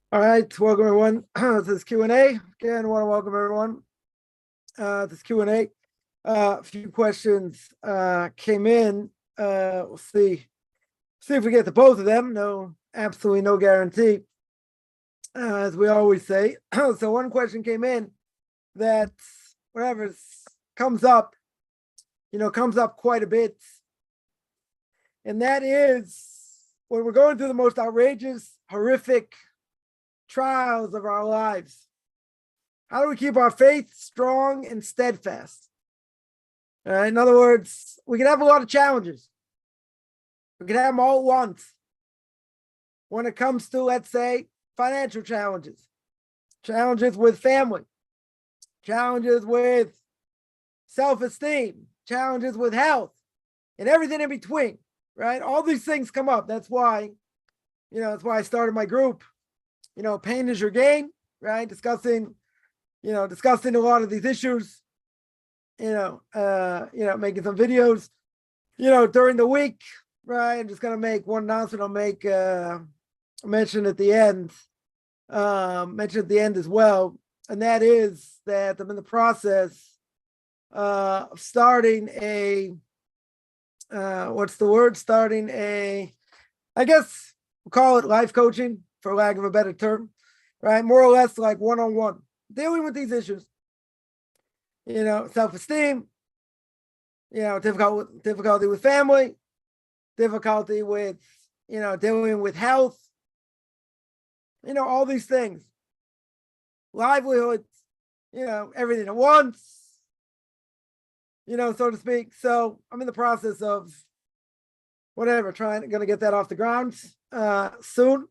All right, welcome everyone. This is Q&A. Again, I want to welcome everyone. This Q&A. A few questions came in. We'll see if we get to both of them. No, absolutely no guarantee, as we always say. So one question came in that whatever comes up, comes up quite a bit, and that is when we're going through the most outrageous, horrific trials of our lives. How do we keep our faith strong and steadfast? In other words, we can have a lot of challenges. We can have them all at once. When it comes to, let's say, financial challenges, challenges with family, challenges with self-esteem, challenges with health, and everything in between, right? All these things come up. That's why I started my group. Pain is your gain, right? Discussing a lot of these issues, making some videos, during the week, right? I'm just going to make one announcement. I'll make mention at the end as well. And that is that I'm in the process of starting I guess we'll call it life coaching, for lack of a better term, right? More or less like one-on-one, dealing with these issues, self-esteem, difficulty with family, difficulty with, dealing with health, all these things, livelihoods, everything at once, so to speak. So I'm in the process of going to get that off the ground soon.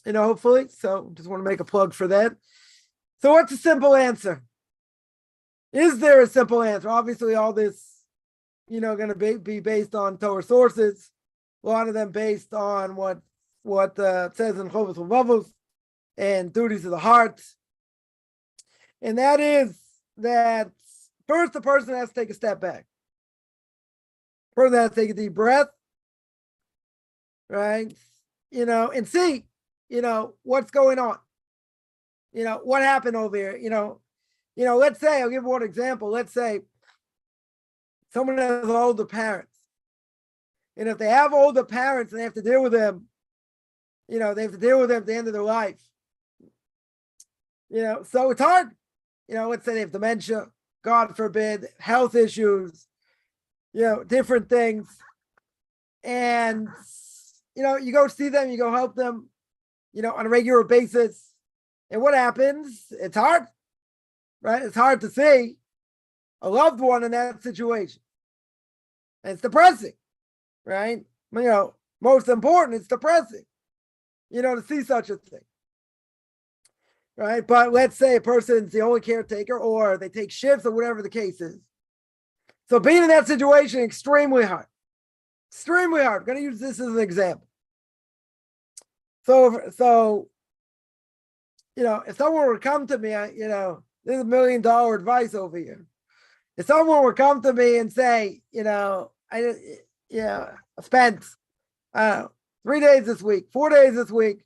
Hopefully. So just want to make a plug for that. So what's a simple answer? Is there a simple answer? Obviously, all this, going to be based on Torah sources. A lot of them based on what it says in Chovos Levavos and duties of the heart. And that is that first, the person has to take a step back. Person has to take a deep breath, right? And see, what's going on? What happened over here? Let's say, I'll give one example. Let's say someone has older parents. And if they have older parents and they have to deal with them, they have to deal with them at the end of their life. So it's hard. Let's say they have dementia, God forbid, health issues, different things. And, you go see them, you go help them, on a regular basis. And what happens? It's hard, right? It's hard to see a loved one in that situation. And it's depressing, right? Most important, it's depressing, to see such a thing, right? But let's say a person's the only caretaker or they take shifts or whatever the case is. So being in that situation, extremely hard. Extremely hard. I'm going to use this as an example. So, if someone were to come to me, there's $1 million advice over here. If someone were to come to me and say, I spent, 3 days this week, 4 days this week,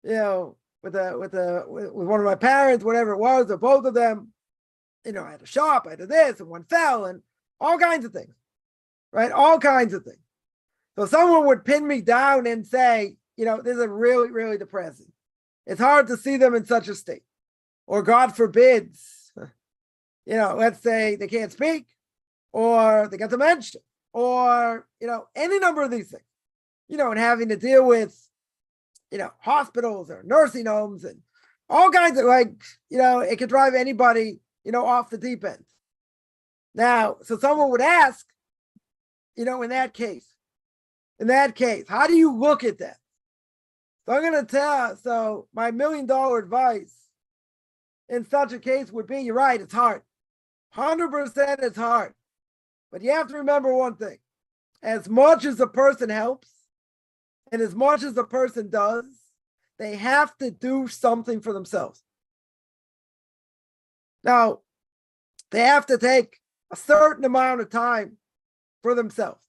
with one of my parents, whatever it was, or both of them, I had a shop, I had this, and one fell, and all kinds of things, right? All kinds of things. So someone would pin me down and say, this is really, really depressing. It's hard to see them in such a state. Or God forbids, let's say they can't speak, or they got dementia, or, any number of these things, and having to deal with, hospitals or nursing homes and all kinds of it could drive anybody, off the deep end. Now, so someone would ask, in that case, how do you look at that? So I'm going to so my $1 million advice in such a case would be, you're right, it's hard. 100% it's hard. But you have to remember one thing. As much as a person helps, and as much as a person does, they have to do something for themselves. Now, they have to take a certain amount of time for themselves.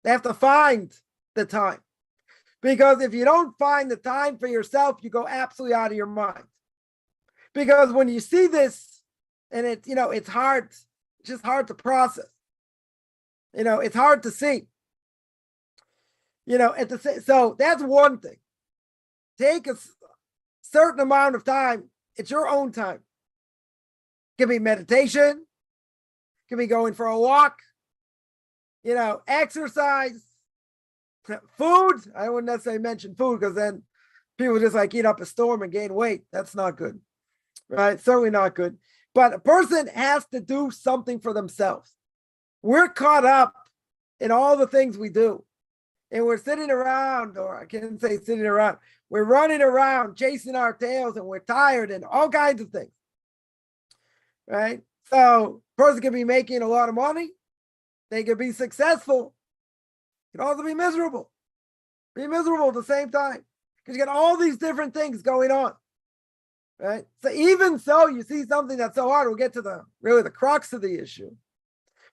They have to find the time. Because if you don't find the time for yourself, you go absolutely out of your mind. Because when you see this, and it's hard, it's just hard to process. It's hard to see. So that's one thing. Take a certain amount of time. It's your own time. It can be meditation. It can be going for a walk. Exercise. Food. I wouldn't necessarily mention food because then people just eat up a storm and gain weight. That's not good, right? Certainly not good. But a person has to do something for themselves. We're caught up in all the things we do. And we're sitting around, or I can't say sitting around, we're running around chasing our tails and we're tired and all kinds of things, right? So a person can be making a lot of money. They can be successful. Can also be miserable. Be miserable at the same time because you got all these different things going on, right? So even so, you see something that's so hard. We'll get to the crux of the issue.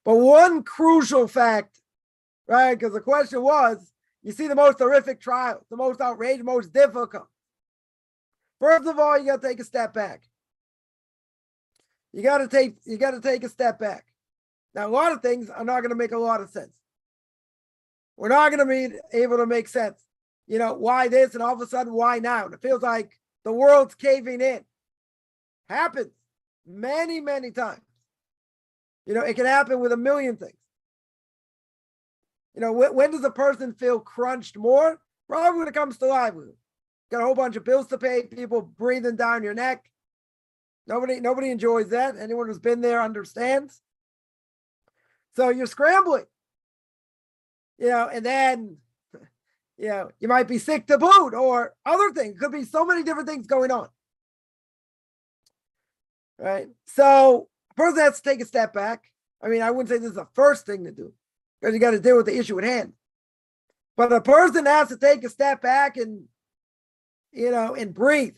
But one crucial fact, right? Because the question was, you see the most horrific trial, the most outrageous, most difficult. First of all, you got to take a step back. You got to take a step back. Now, a lot of things are not going to make a lot of sense. We're not going to be able to make sense. Why this and all of a sudden, why now? And it feels like the world's caving in. Happens many, many times. It can happen with a million things. When does a person feel crunched more? Probably when it comes to livelihood. Got a whole bunch of bills to pay, people breathing down your neck. Nobody enjoys that. Anyone who's been there understands. So you're scrambling. And then, you might be sick to boot or other things. Could be so many different things going on. Right? So a person has to take a step back. I mean, I wouldn't say this is the first thing to do because you got to deal with the issue at hand. But a person has to take a step back and, and breathe.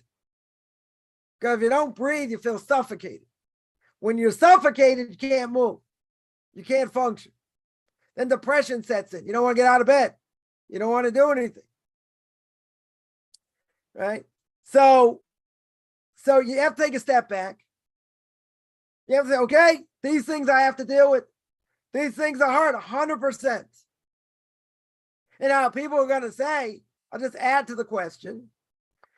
Because if you don't breathe, you feel suffocated. When you're suffocated, you can't move. You can't function. Then depression sets in. You don't want to get out of bed. You don't want to do anything. Right? So you have to take a step back. You have to say, okay, these things I have to deal with. These things are hard, 100%. And now people are going to say, I'll just add to the question,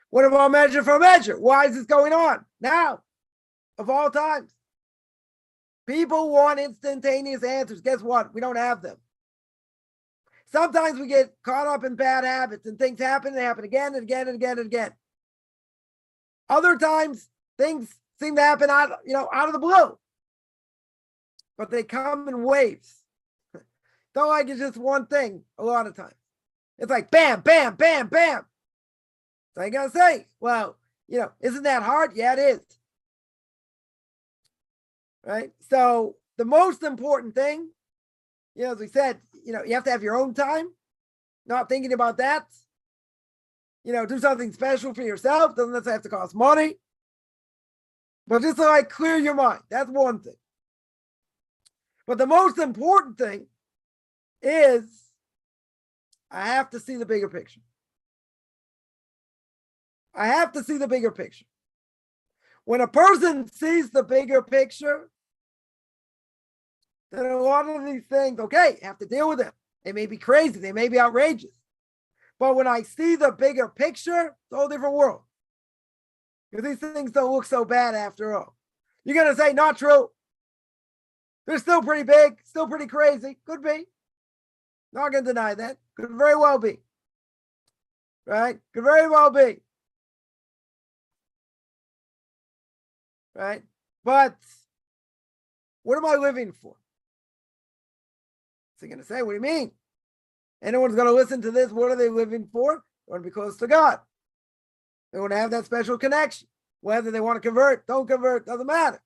what about measure for measure? Why is this going on now, of all times? People want instantaneous answers. Guess what? We don't have them. Sometimes we get caught up in bad habits and things happen. They happen again and again and again and again. Other times, things seem to happen out of the blue. But they come in waves. Don't like it's just one thing a lot of times. It's like bam, bam, bam, bam. So you gotta say, well, isn't that hard? Yeah, it is. Right? So the most important thing, as we said, you have to have your own time. Not thinking about that. Do something special for yourself. Doesn't necessarily have to cost money. But just to clear your mind. That's one thing. But the most important thing is I have to see the bigger picture. I have to see the bigger picture. When a person sees the bigger picture, then a lot of these things, okay, have to deal with them. They may be crazy. They may be outrageous. But when I see the bigger picture, it's a whole different world. Because these things don't look so bad after all. You're going to say, not true. They're still pretty big, still pretty crazy. Could be. Not going to deny that. Could very well be. Right? Could very well be. Right? But what am I living for? So you're going to say, what do you mean? Anyone's going to listen to this, what are they living for? They want to be close to God. They want to have that special connection. Whether they want to convert, don't convert, doesn't matter.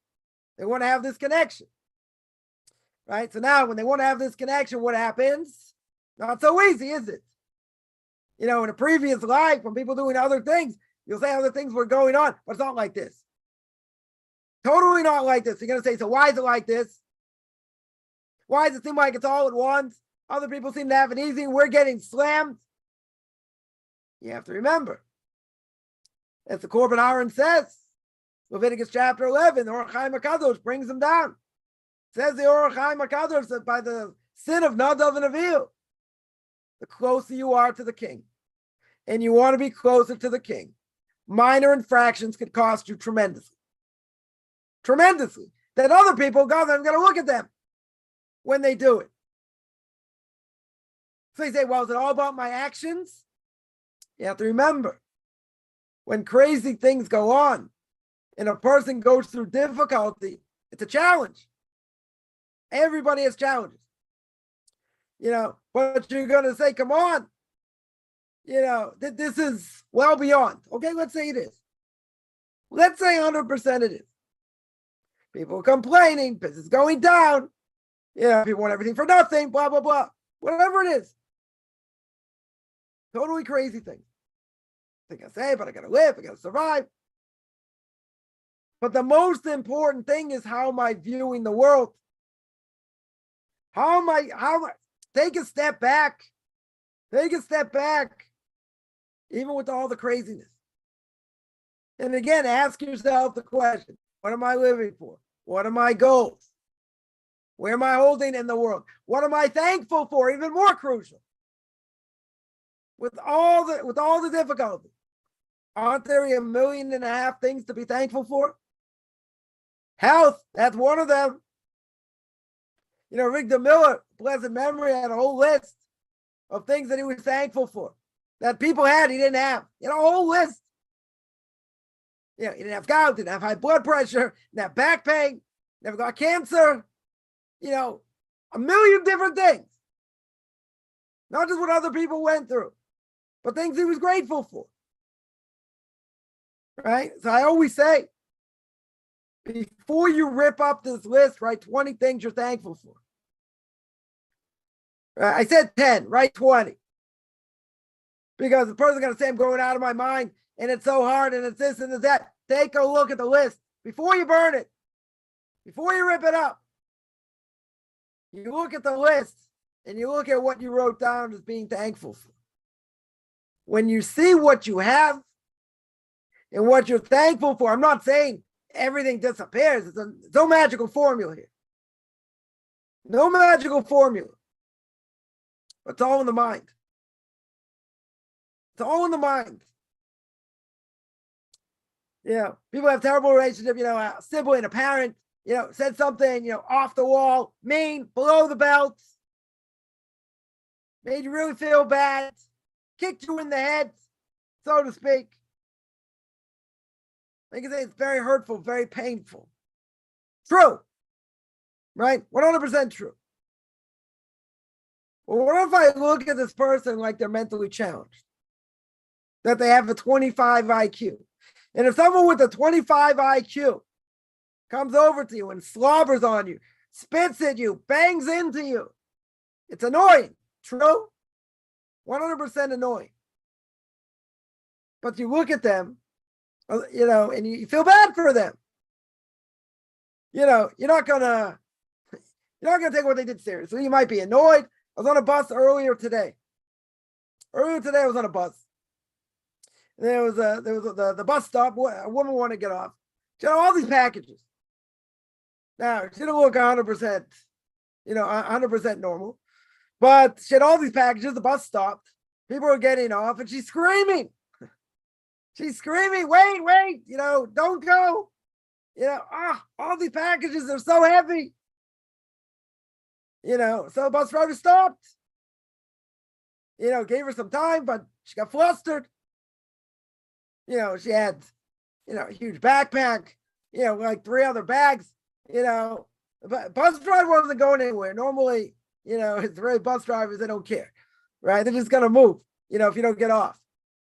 They want to have this connection. Right? So now when they want to have this connection, what happens? Not so easy, is it? In a previous life, when people doing other things, you'll say other things were going on, but it's not like this. Totally not like this. You're going to say, so why is it like this? Why does it seem like it's all at once? Other people seem to have it easy and we're getting slammed. You have to remember, as the Korban Aaron says, Leviticus chapter 11, the Orach Chaim HaKadosh brings them down. It says the Orach Chaim HaKadosh that by the sin of Nadav and Avihu, the closer you are to the king, and you want to be closer to the king, minor infractions could cost you tremendously. Tremendously. That other people, God, I'm going to look at them when they do it. So you say, well, is it all about my actions? You have to remember, when crazy things go on and a person goes through difficulty, it's a challenge. Everybody has challenges. But you're going to say, come on, this is well beyond. Okay, let's say it is. Let's say 100% it is. People are complaining, business is going down. People want everything for nothing, blah, blah, blah. Whatever it is. Totally crazy thing. I say, but I got to live, I got to survive. But the most important thing is, how am I viewing the world? Take a step back. Take a step back, even with all the craziness. And again, ask yourself the question, what am I living for? What are my goals? Where am I holding in the world? What am I thankful for? Even more crucial. With all the difficulty, aren't there 1.5 million things to be thankful for? Health, that's one of them. Rick DeMiller, blessed memory, had a whole list of things that he was thankful for, that people had, he didn't have. A whole list. He didn't have gout, didn't have high blood pressure, didn't have back pain, never got cancer. 1 million different things. Not just what other people went through, but things he was grateful for. Right? So I always say, before you rip up this list, write 20 things you're thankful for. I said 10, write 20. Because the person's going to say, I'm going out of my mind, and it's so hard, and it's this and it's that. Take a look at the list before you burn it, before you rip it up. You look at the list, and you look at what you wrote down as being thankful for. When you see what you have and what you're thankful for, I'm not saying everything disappears. It's no magical formula here. No magical formula. It's all in the mind. It's all in the mind. People have terrible relationship, a sibling, a parent, said something, off the wall, mean, below the belt, made you really feel bad, kicked you in the head, so to speak. I can say it's very hurtful, very painful. True. Right? 100% true. Well, what if I look at this person like they're mentally challenged? That they have a 25 IQ. And if someone with a 25 IQ comes over to you and slobbers on you, spits at you, bangs into you, it's annoying. True? 100% annoying. But you look at them, and you feel bad for them. You're not gonna take what they did seriously. You might be annoyed. I was on a bus earlier today. I was on a bus. There was the bus stop. A woman wanted to get off. She had all these packages. Now she didn't look 100%, 100% normal, but she had all these packages. The bus stopped. People were getting off, and she's screaming. She's screaming, wait, don't go. All these packages are so heavy. So the bus driver stopped. Gave her some time, but she got flustered. She had, a huge backpack, like 3 other bags, but bus driver wasn't going anywhere. Normally, it's really bus drivers, they don't care, right? They're just going to move, if you don't get off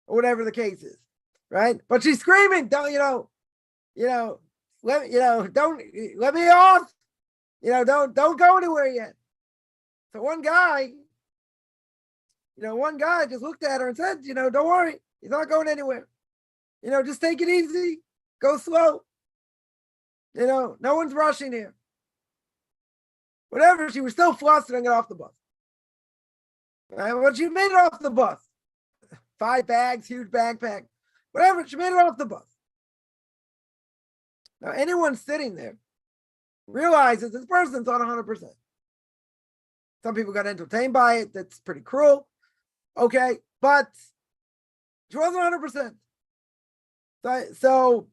or whatever the case is. Right, but she's screaming, don't don't let me off, don't go anywhere yet. So one guy just looked at her and said, don't worry, he's not going anywhere. Just take it easy, go slow. No one's rushing here. Whatever, she was still flustered and got off the bus. Right, but she made it off the bus. 5 bags, huge backpack, whatever. She made it off the bus. Now, anyone sitting there realizes this person's on 100%. Some people got entertained by it. That's pretty cruel. Okay, but she wasn't 100%. So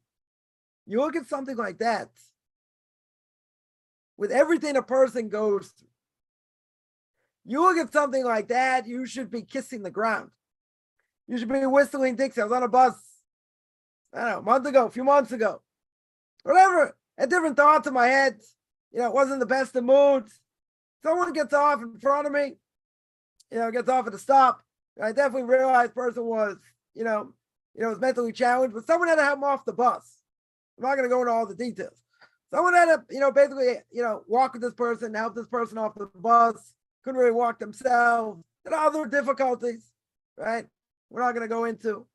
you look at something like that, with everything a person goes through, you look at something like that, you should be kissing the ground. You should be whistling Dixie. I was on a bus, I don't know, a month ago, a few months ago, whatever. I had different thoughts in my head. It wasn't the best of moods. Someone gets off in front of me, gets off at a stop. I definitely realized the person was, was mentally challenged, but someone had to help him off the bus. I'm not going to go into all the details. Someone had to, basically, walk with this person, help this person off the bus. Couldn't really walk themselves. And other difficulties, right? We're not going to go into.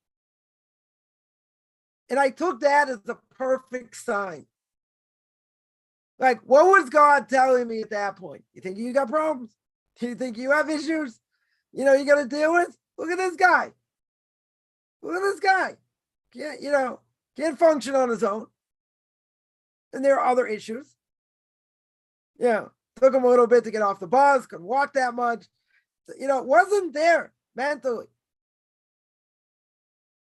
And I took that as a perfect sign. Like, what was God telling me at that point? You think you got problems? Do you think you have issues? You got to deal with? Look at this guy. Look at this guy. Can't function on his own. And there are other issues. Took him a little bit to get off the bus, couldn't walk that much. Wasn't there mentally.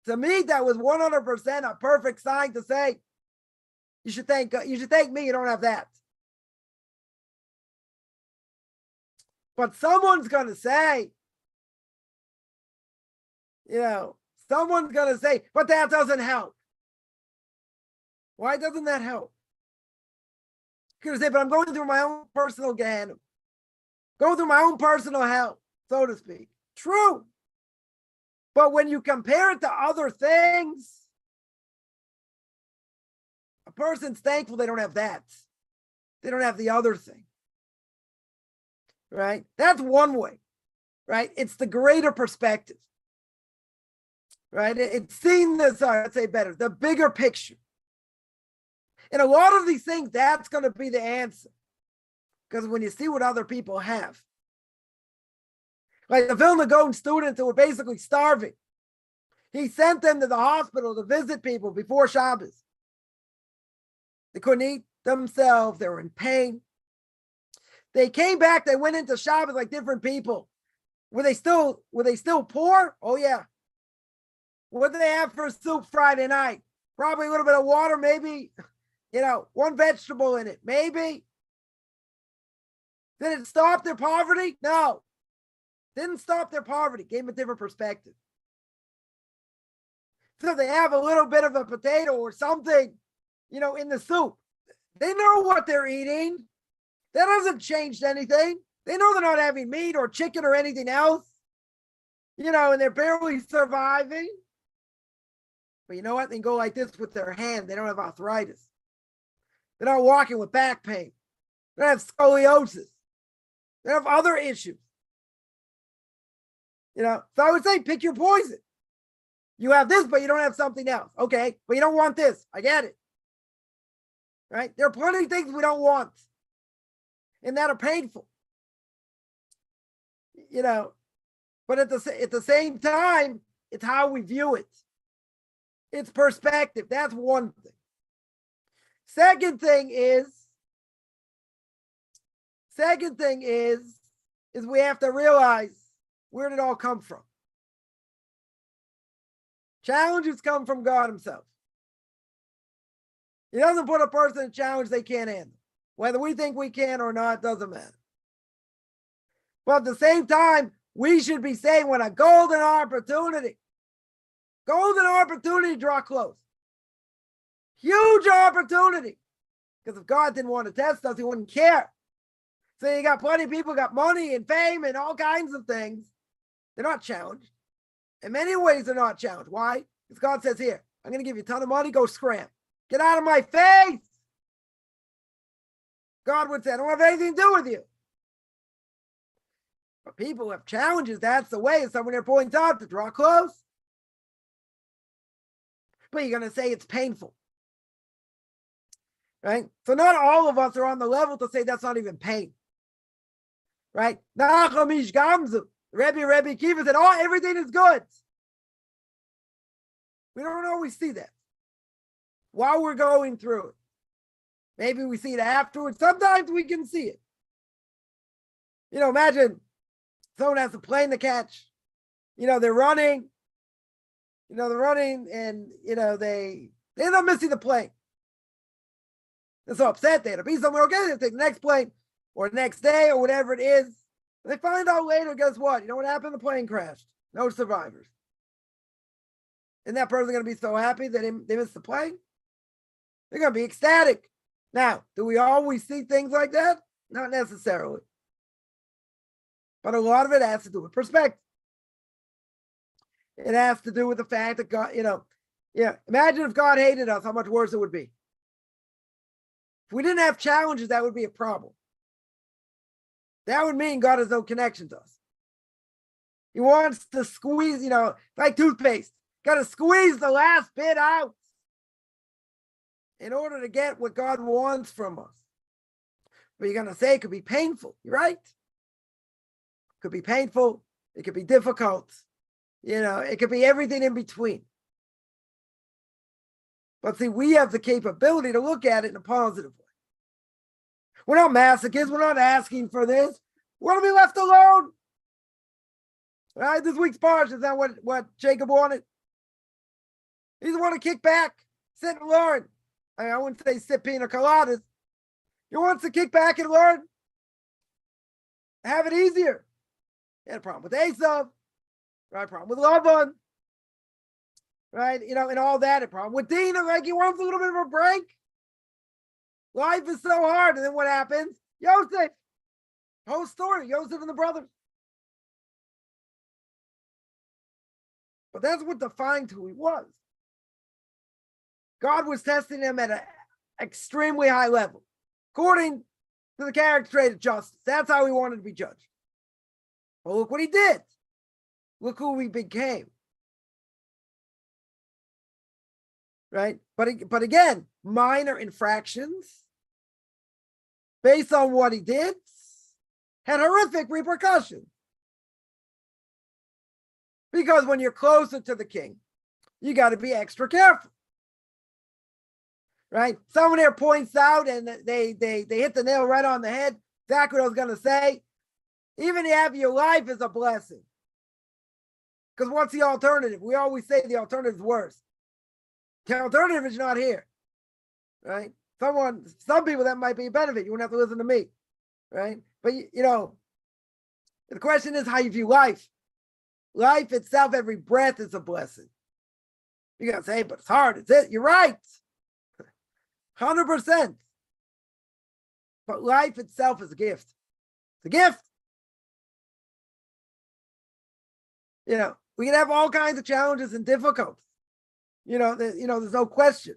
To me, that was 100% a perfect sign to say, you should thank me, you don't have that. But someone's going to say, but that doesn't help. Why doesn't that help? You're going to say, but I'm going through my own personal Gehenna. Going through my own personal hell, so to speak. True. But when you compare it to other things, a person's thankful they don't have that. They don't have the other thing. Right? That's one way. Right? It's the greater perspective. Right? It's seeing this, I'd say better, the bigger picture. And a lot of these things, that's going to be the answer. Because when you see what other people have, like the Vilna Gaon students who were basically starving, he sent them to the hospital to visit people before Shabbos. They couldn't eat themselves. They were in pain. They came back. They went into Shabbos like different people. Were they still poor? Oh, yeah. What did they have for soup Friday night? Probably a little bit of water, maybe, one vegetable in it, maybe. Did it stop their poverty? No. Didn't stop their poverty. Gave them a different perspective. So they have a little bit of a potato or something, in the soup. They know what they're eating. That hasn't changed anything. They know they're not having meat or chicken or anything else, and they're barely surviving. But you know what? They go like this with their hand. They don't have arthritis. They're not walking with back pain. They don't have scoliosis. They have other issues. So I would say pick your poison. You have this, but you don't have something else. Okay, but you don't want this. I get it. Right? There are plenty of things we don't want. And that are painful. But at the same time, it's how we view it. It's perspective. That's one thing. Second thing is we have to realize, where did it all come from? Challenges come from God himself. He doesn't put a person in a challenge they can't handle. Whether we think we can or not, doesn't matter. But at the same time, we should be saying when a golden opportunity to draw close. Huge opportunity. Because if God didn't want to test us, he wouldn't care. So you got plenty of people got money and fame and all kinds of things. They're not challenged. In many ways, they're not challenged. Why? Because God says, here, I'm going to give you a ton of money. Go scram. Get out of my face. God would say, I don't have anything to do with you. But people have challenges. That's the way. It's someone they're pointing out to draw close. But you're going to say it's painful. Right? So not all of us are on the level to say that's not even pain. Right? Rebbe Kiva said, everything is good. We don't always see that while we're going through it. Maybe we see it afterwards. Sometimes we can see it. Imagine someone has a plane to catch. They're running. They're running and, they end up missing the plane. They're so upset. They had to be somewhere. Okay, they take the next plane or the next day or whatever it is. And they find out later, guess what? You know what happened? The plane crashed. No survivors. Isn't that person going to be so happy that they missed the plane? They're going to be ecstatic. Now, do we always see things like that? Not necessarily. But a lot of it has to do with perspective. It has to do with the fact that God, imagine if God hated us, how much worse it would be. If we didn't have challenges, that would be a problem. That would mean God has no connection to us. He wants to squeeze, like toothpaste. Got to squeeze the last bit out in order to get what God wants from us. But you're going to say it could be painful. You're right. It could be painful. It could be difficult. It could be everything in between. But see, we have the capability to look at it in a positive way. We're not masochists. We're not asking for this. We want to be left alone. Right? This week's parsha is that what Jacob wanted. He doesn't want to kick back, sit and learn. I wouldn't say sip pina coladas. He wants to kick back and learn. Have it easier. He had a problem with Esau. Right? Problem with Lavan. Right? And all that. A problem with Dinah. Like he wants a little bit of a break. Life is so hard. And then what happens? Yosef. Whole story. Yosef and the brothers. But that's what defined who he was. God was testing him at an extremely high level, according to the character trait of justice. That's how he wanted to be judged. Well, look what he did. Look who he became. Right? But again, minor infractions based on what he did had horrific repercussions. Because when you're closer to the king, you got to be extra careful. Right? Someone here points out, and they hit the nail right on the head. Exactly what I was going to say. Even having your life is a blessing. Because what's the alternative? We always say the alternative is worse. The alternative is not here. Right? Some people that might be a benefit. You wouldn't have to listen to me. Right? But, the question is how you view life. Life itself, every breath is a blessing. You're going to say, but it's hard. It's it. You're right. 100%. But life itself is a gift. It's a gift. We can have all kinds of challenges and difficulties. There's no question.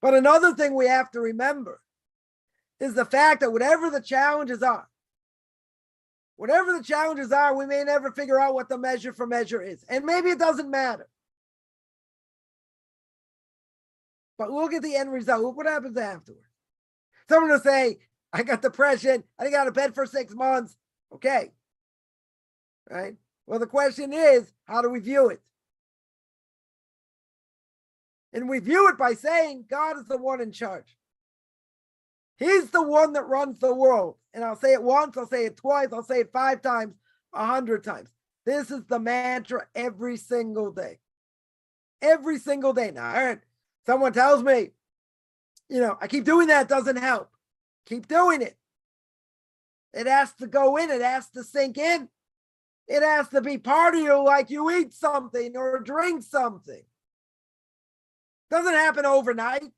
But another thing we have to remember is the fact that whatever the challenges are, we may never figure out what the measure for measure is. And maybe it doesn't matter. But look at the end result. Look what happens afterwards. Someone will say, I got depression. I got out of bed for 6 months. Okay. Right? Well, the question is, how do we view it? And we view it by saying God is the one in charge. He's the one that runs the world. And I'll say it once, I'll say it twice, I'll say it 5 times, 100 times. This is the mantra every single day. Every single day. Now, I heard someone tells me, I keep doing that, doesn't help. Keep doing it. It has to go in, it has to sink in. It has to be part of you like you eat something or drink something. Doesn't happen overnight.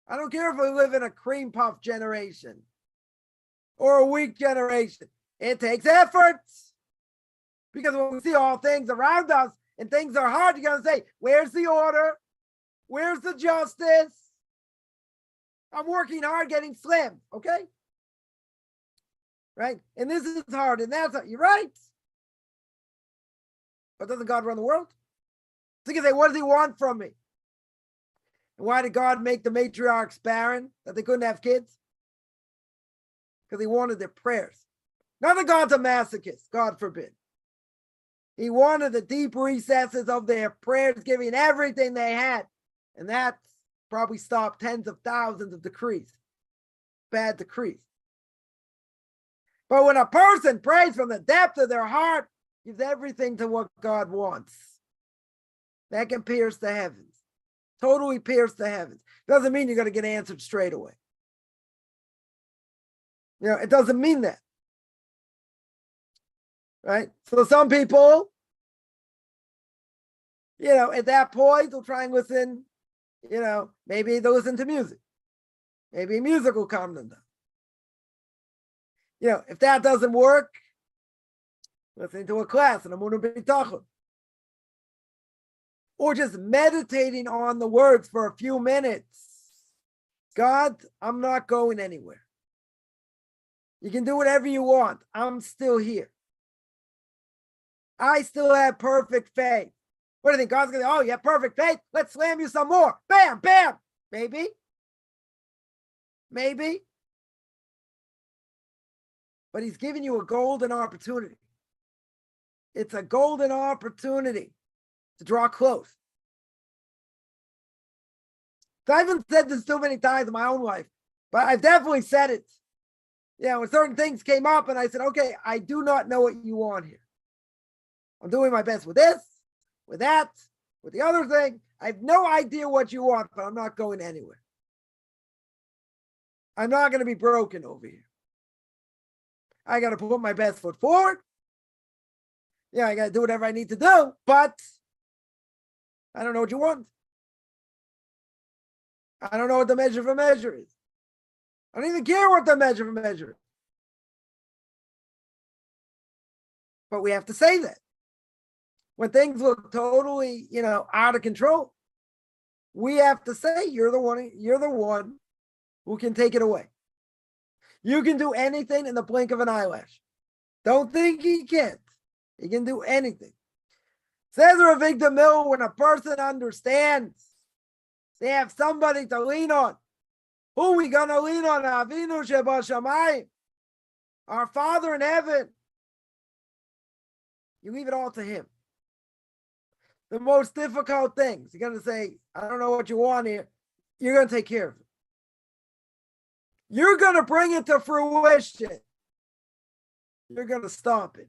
I don't care if we live in a cream puff generation or a weak generation. It takes effort. Because when we see all things around us and things are hard, you got to say, where's the order? Where's the justice? I'm working hard getting slim, okay? Right? And this is hard, and that's you're right. But doesn't God run the world? So you can say, what does he want from me? And why did God make the matriarchs barren, that they couldn't have kids? Because he wanted their prayers. Not that God's a masochist, God forbid. He wanted the deep recesses of their prayers, giving everything they had. And that probably stopped tens of thousands of decrees, bad decrees. But when a person prays from the depth of their heart, gives everything to what God wants, that can pierce the heavens, totally pierce the heavens. Doesn't mean you're going to get answered straight away. It doesn't mean that. Right? So some people, at that point, they'll try and listen, maybe they'll listen to music. Maybe music will calm them down. If that doesn't work, listening to a class and a Amunah B'Tachon. Or just meditating on the words for a few minutes. God, I'm not going anywhere. You can do whatever you want. I'm still here. I still have perfect faith. What do you think? God's going to go, oh, you have perfect faith? Let's slam you some more. Bam, bam. Maybe. But he's giving you a golden opportunity. It's a golden opportunity to draw close. So I haven't said this too many times in my own life, but I've definitely said it. When certain things came up and I said, okay, I do not know what you want here. I'm doing my best with this, with that, with the other thing. I have no idea what you want, but I'm not going anywhere. I'm not going to be broken over here. I got to put my best foot forward. I got to do whatever I need to do, but I don't know what you want. I don't know what the measure of a measure is. I don't even care what the measure of a measure is. But we have to say that. When things look totally, out of control, we have to say, you're the one who can take it away. You can do anything in the blink of an eyelash. Don't think he can't. He can do anything. Says Rav Avigdor Mill, when a person understands they have somebody to lean on. Who we gonna lean on? Avinu Shebashamayim, our Father in heaven. You leave it all to him. The most difficult things, you're gonna say, I don't know what you want here. You're gonna take care of it. You're gonna bring it to fruition. You're gonna stop it.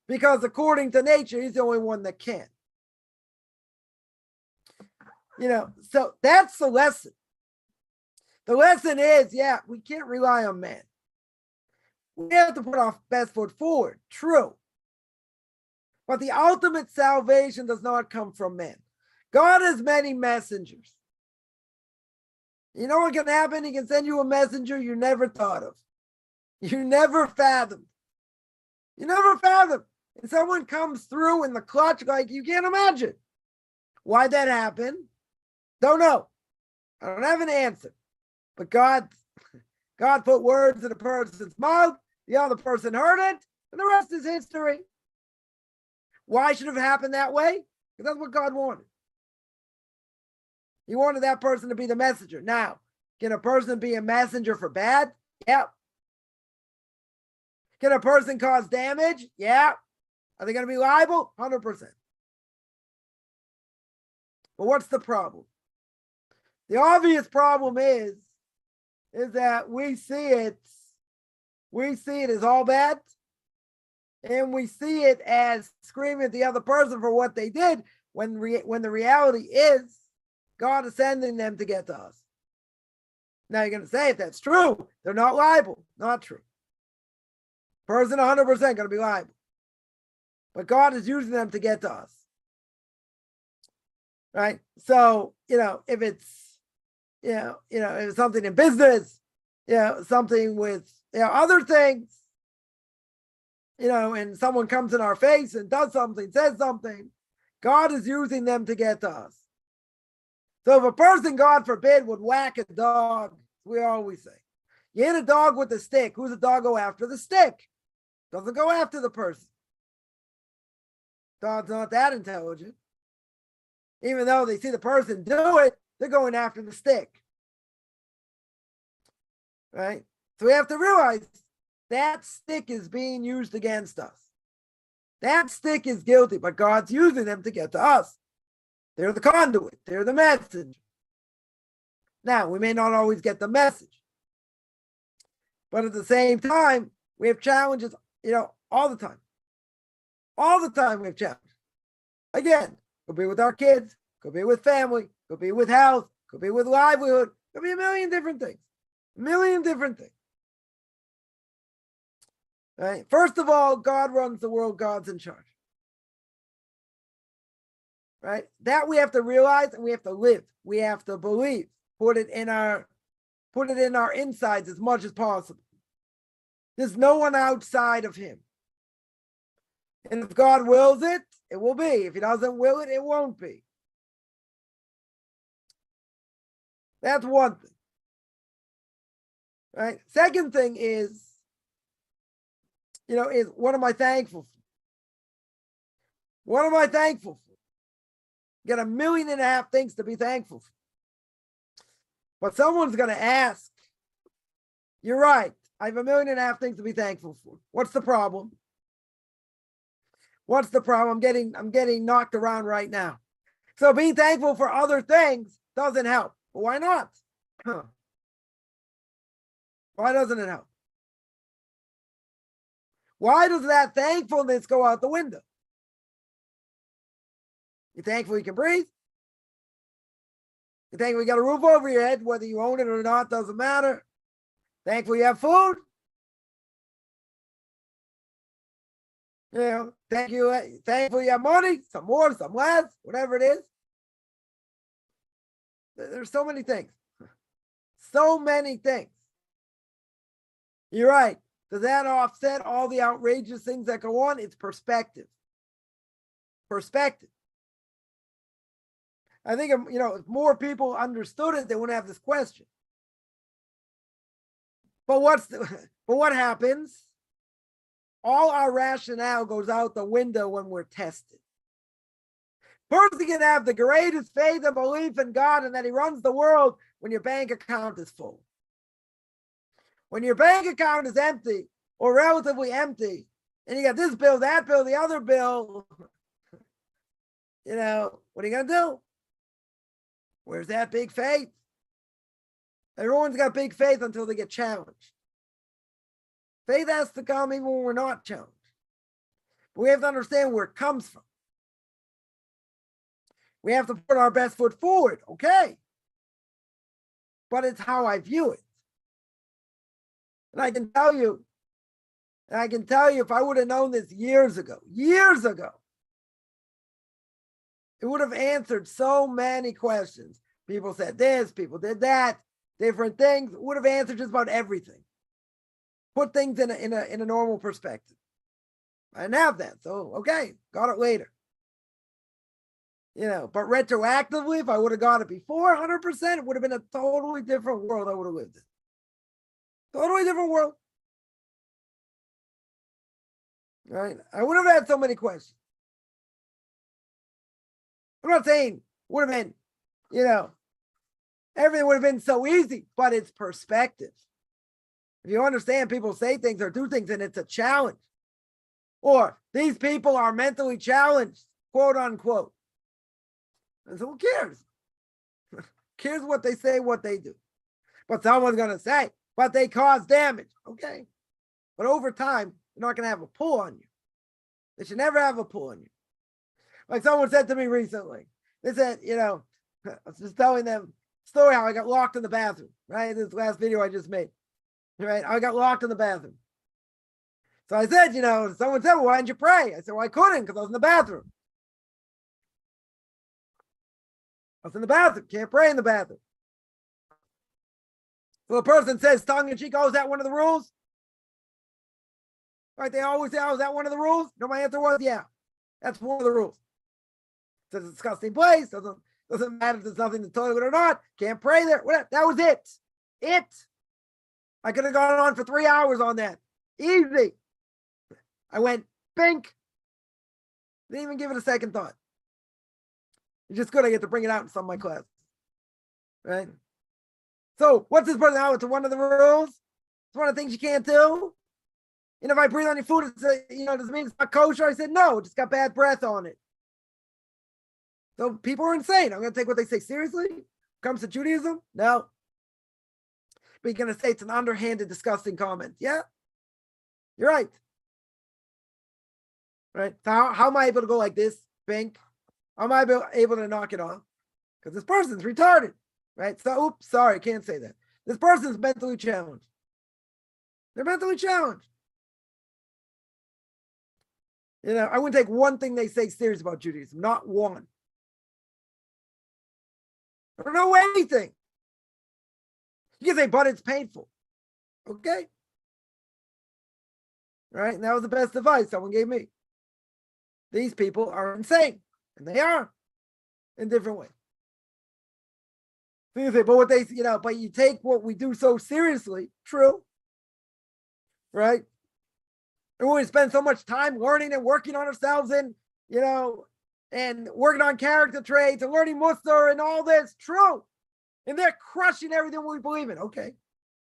Because according to nature, he's the only one that can. So that's the lesson. The lesson is, we can't rely on man. We have to put our best foot forward. True. But the ultimate salvation does not come from man. God has many messengers. You know what can happen? He can send you a messenger you never thought of. You never fathomed. And someone comes through in the clutch like you can't imagine. Why'd that happen? Don't know. I don't have an answer. But God put words in a person's mouth. The other person heard it, and the rest is history. Why should it have happened that way? Because that's what God wanted. He wanted that person to be the messenger. Now, can a person be a messenger for bad? Yeah. Can a person cause damage? Yeah. Are they going to be liable? 100%. But what's the problem? The obvious problem is that we see it as all bad, and we see it as screaming at the other person for what they did, when the reality is God is sending them to get to us. Now you're going to say, if that's true, they're not liable. Not true. Person 100% going to be liable. But God is using them to get to us. Right? So, if it's, if it's something in business, something with, other things, and someone comes in our face and does something, says something, God is using them to get to us. So if a person, God forbid, would whack a dog, we always say, you hit a dog with a stick, who's the dog go after? The stick. Doesn't go after the person. Dog's not that intelligent. Even though they see the person do it, they're going after the stick. Right? So we have to realize that stick is being used against us. That stick is guilty, but God's using them to get to us. They're the conduit. They're the messenger. Now, we may not always get the message, but at the same time, we have challenges, all the time. All the time we have challenges. Again, could be with our kids, could be with family, could be with health, could be with livelihood, could be a million different things. A million different things. Right? First of all, God runs the world, God's in charge. Right? That we have to realize and we have to live. We have to believe. Put it in our insides as much as possible. There's no one outside of him. And if God wills it, it will be. If he doesn't will it, it won't be. That's one thing. Right? Second thing is what am I thankful for? What am I thankful for? Got 1.5 million things to be thankful for. But someone's going to ask, you're right, I have 1.5 million things to be thankful for. What's the problem? What's the problem? I'm getting knocked around right now. So being thankful for other things doesn't help. Well, why not? Why doesn't it help? Why does that thankfulness go out the window? You're thankful you can breathe. You're thankful you got a roof over your head, whether you own it or not, doesn't matter. Thankful you have food. Thankful you have money, some more, some less, whatever it is. There's so many things. So many things. You're right. Does that offset all the outrageous things that go on? It's perspective. Perspective. I think, if more people understood it, they wouldn't have this question. But what happens? All our rationale goes out the window when we're tested. Person can have the greatest faith and belief in God and that he runs the world when your bank account is full. When your bank account is empty or relatively empty, and you got this bill, that bill, the other bill, what are you going to do? Where's that big faith? Everyone's got big faith until they get challenged. Faith has to come even when we're not challenged. But we have to understand where it comes from. We have to put our best foot forward, okay? But it's how I view it. And I can tell you, if I would have known this years ago, it would have answered so many questions. People said this, people did that, different things. It would have answered just about everything. Put things in a normal perspective. I didn't have that, so okay, got it later. But retroactively, if I would have got it before 100%, it would have been a totally different world I would have lived in. Totally different world. Right? I would have had so many questions. I'm not saying it would have been, everything would have been so easy, but it's perspective. If you understand people say things or do things and it's a challenge, or these people are mentally challenged, quote unquote. And so who cares? Cares what they say, what they do. But someone's going to say, but they cause damage. Okay. But over time, they're not going to have a pull on you. They should never have a pull on you. Like someone said to me recently, they said, I was just telling them a story how I got locked in the bathroom, right? This last video I just made, right? I got locked in the bathroom. So I said, someone said, well, why didn't you pray? I said, well, I couldn't because I was in the bathroom. I was in the bathroom, can't pray in the bathroom. So the person says, tongue in cheek, oh, is that one of the rules? Right? They always say, oh, is that one of the rules? No, my answer was, yeah, that's one of the rules. It's a disgusting place. Doesn't matter if there's nothing in the toilet or not. Can't pray there. Whatever. That was it. I could have gone on for 3 hours on that. Easy. I went bink. Didn't even give it a second thought. It's just good I get to bring it out in some of my classes. Right? So what's this person? Oh, it's one of the rules. It's one of the things you can't do. If I breathe on your food, does it mean it's not kosher? I said, no, it just got bad breath on it. So people are insane. I'm going to take what they say seriously. Comes to Judaism? No. But you're going to say it's an underhanded, disgusting comment. Yeah, you're right. Right? So how am I able to go like this, Bink? How am I able to knock it off? Because this person's retarded, right? So, oops, sorry, can't say that. This person's mentally challenged. They're mentally challenged. I wouldn't take one thing they say serious about Judaism, not one. I don't know anything. You can say, but it's painful. Okay. Right? And that was the best advice someone gave me. These people are insane. And they are in different ways. So you say, but what they, but you take what we do so seriously. True. Right? And we spend so much time learning and working on ourselves and, and working on character traits and learning Musar and all this. True. And they're crushing everything we believe in. Okay.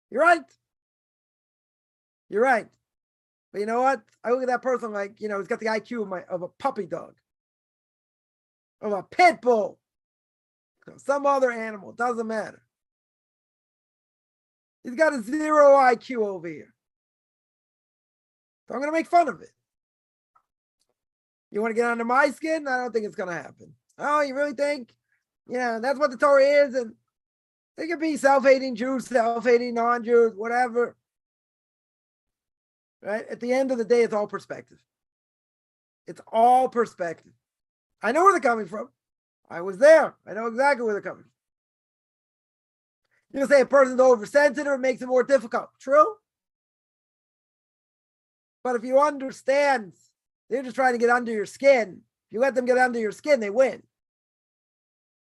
You're right. You're right. But you know what? I look at that person like, he's got the IQ of a puppy dog, of a pit bull, some other animal. Doesn't matter. He's got a 0 IQ over here. So I'm going to make fun of it. You want to get under my skin? I don't think it's going to happen. Oh, you really think? That's what the Torah is. And they could be self-hating Jews, self-hating non-Jews, whatever. Right? At the end of the day, it's all perspective. It's all perspective. I know where they're coming from. I was there. I know exactly where they're coming from. You say a person's oversensitive, it makes it more difficult. True. But if you understand, they're just trying to get under your skin. If you let them get under your skin, they win.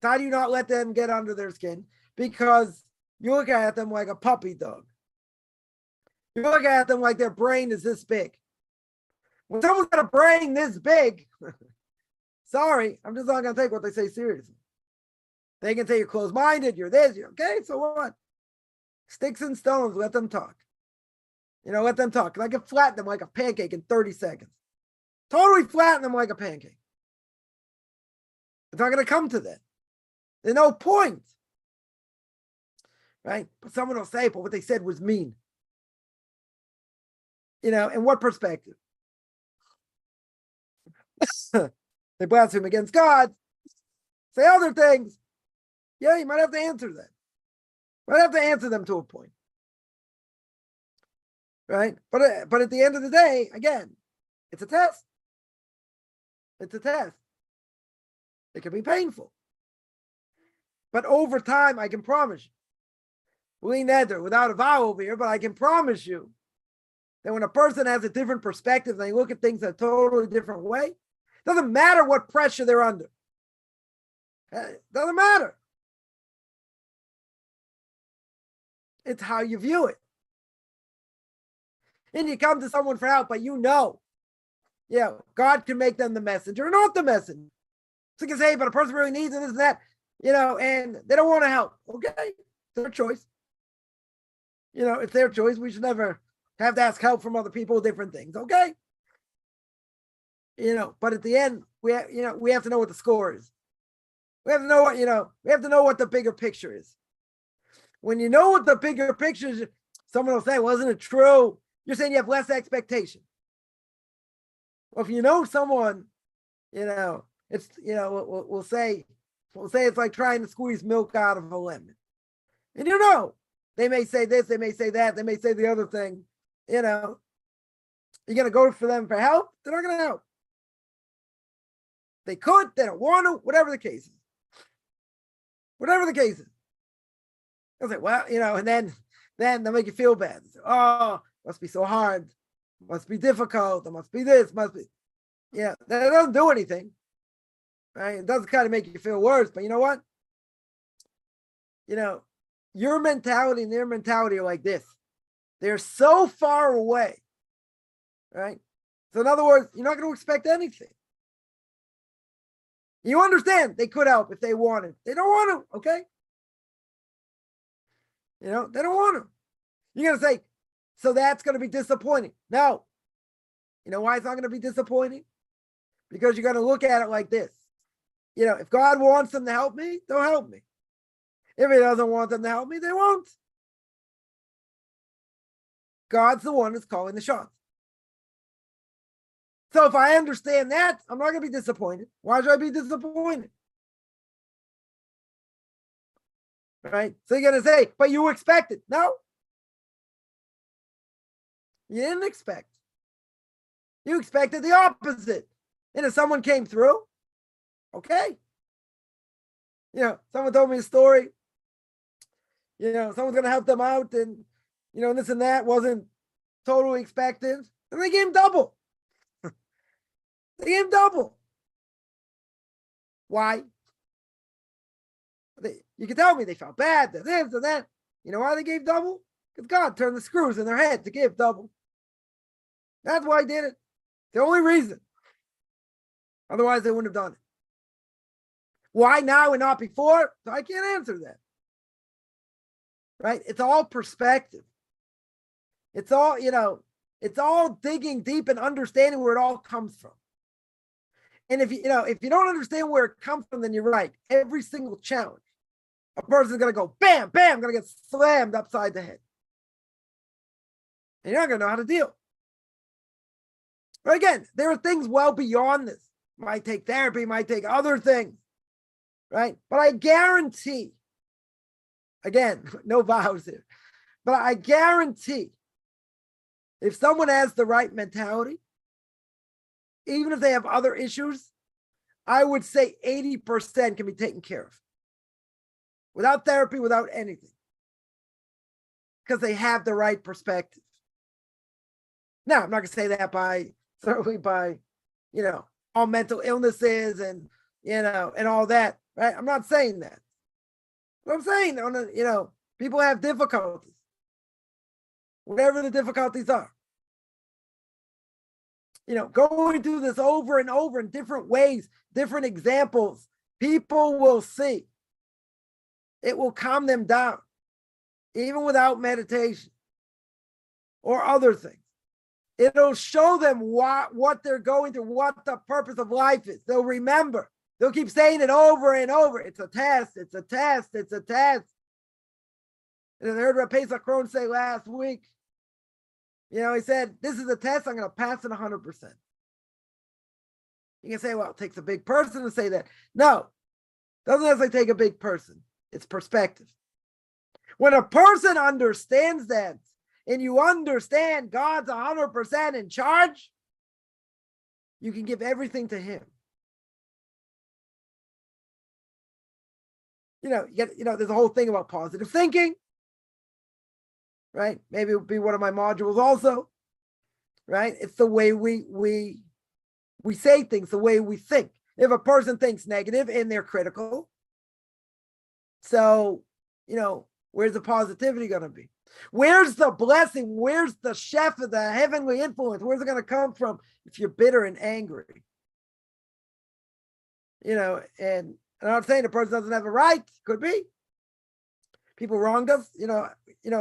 How do you not let them get under their skin? Because you look at them like a puppy dog. You look at them like their brain is this big. When someone's got a brain this big, sorry, I'm just not going to take what they say seriously. They can say you're closed-minded, you're this, you're okay, so what? Sticks and stones, let them talk. Let them talk. I can flatten them like a pancake in 30 seconds. Totally flatten them like a pancake. It's not going to come to that. There's no point. Right? But someone will say, but what they said was mean. In what perspective? They blaspheme against God, say other things. Yeah, you might have to answer that. Might have to answer them to a point. Right? But at the end of the day, again, it's a test. It's a test. It can be painful. But over time, I can promise you, we nether without a vow over here, but I can promise you that when a person has a different perspective, they look at things in a totally different way, it doesn't matter what pressure they're under. It doesn't matter. It's how you view it. And you come to someone for help, but God can make them the messenger or not the messenger. So you can say, but a person really needs this and that, and they don't want to help. Okay, their choice. It's their choice. We should never have to ask help from other people, different things. Okay. But at the end, we have to know what the score is. We have to know what, we have to know what the bigger picture is. When you know what the bigger picture is, someone will say, wasn't it true? You're saying you have less expectation. Well, if you know someone, it's, we'll say it's like trying to squeeze milk out of a lemon. And they may say this, they may say that, they may say the other thing. You're going to go for them for help? They're not going to help. They could, they don't want to, whatever the case is. Whatever the case is. I was like, well, and then they'll make you feel bad. Say, oh, must be so hard. Must be difficult. There must be this, must be. Yeah, that doesn't do anything. Right? It does kind of make you feel worse, but you know what? Your mentality and their mentality are like this. They're so far away. Right? So in other words, you're not going to expect anything. You understand they could help if they wanted. They don't want to, okay? They don't want to. You're going to say, so that's going to be disappointing. No, You know why it's not going to be disappointing? Because you're going to look at it like this. You know, if God wants them to help me, they'll help me. If he doesn't want them to help me, they won't. God's the one who's calling the shots. So if I understand that, I'm not going to be disappointed. Why should I be disappointed? Right? So you're going to say, but you expected. No. You didn't expect. You expected the opposite. And if someone came through, okay. You know, someone told me a story. You know, someone's going to help them out and, you know, this and that wasn't totally expected. And they gave him double. They gave him double. Why? You can tell me they felt bad, this and that. You know why they gave double? Because God turned the screws in their head to give double. That's why he did it. The only reason. Otherwise, they wouldn't have done it. Why now and not before? I can't answer that. Right? It's all perspective. It's all, you know, it's all digging deep and understanding where it all comes from. And if you know, if you don't understand where it comes from, then you're right. Every single challenge, a person's going to go bam, bam, going to get slammed upside the head. And you're not going to know how to deal. But again, there are things well beyond this. Might take therapy, might take other things, right? But I guarantee, again, no vows here, but I guarantee if someone has the right mentality, even if they have other issues, I would say 80% can be taken care of. Without therapy, without anything. Because they have the right perspective. Now, I'm not going to say that certainly by, you know, all mental illnesses and, you know, and all that, right? I'm not saying that. What I'm saying, you know, people have difficulties. Whatever the difficulties are. You know, going through this over and over in different ways, different examples, people will see. It will calm them down, even without meditation or other things. It'll show them what they're going through, what the purpose of life is. They'll remember. They'll keep saying it over and over. It's a test. It's a test. It's a test. And I heard Rabbi Pesach Krohn say last week, you know, he said, this is a test. I'm going to pass it 100%. You can say, well, it takes a big person to say that. No, doesn't necessarily take a big person. It's perspective. When a person understands that, and you understand God's 100% in charge, you can give everything to him. You know, there's a whole thing about positive thinking, right? Maybe it would be one of my modules also, right? It's the way we say things, the way we think. If a person thinks negative and they're critical, so, you know, where's the positivity going to be? Where's the blessing? Where's the chef of the heavenly influence? Where's it going to come from if you're bitter and angry? You know, and I'm not saying the person doesn't have a right. Could be. People wronged us. You know,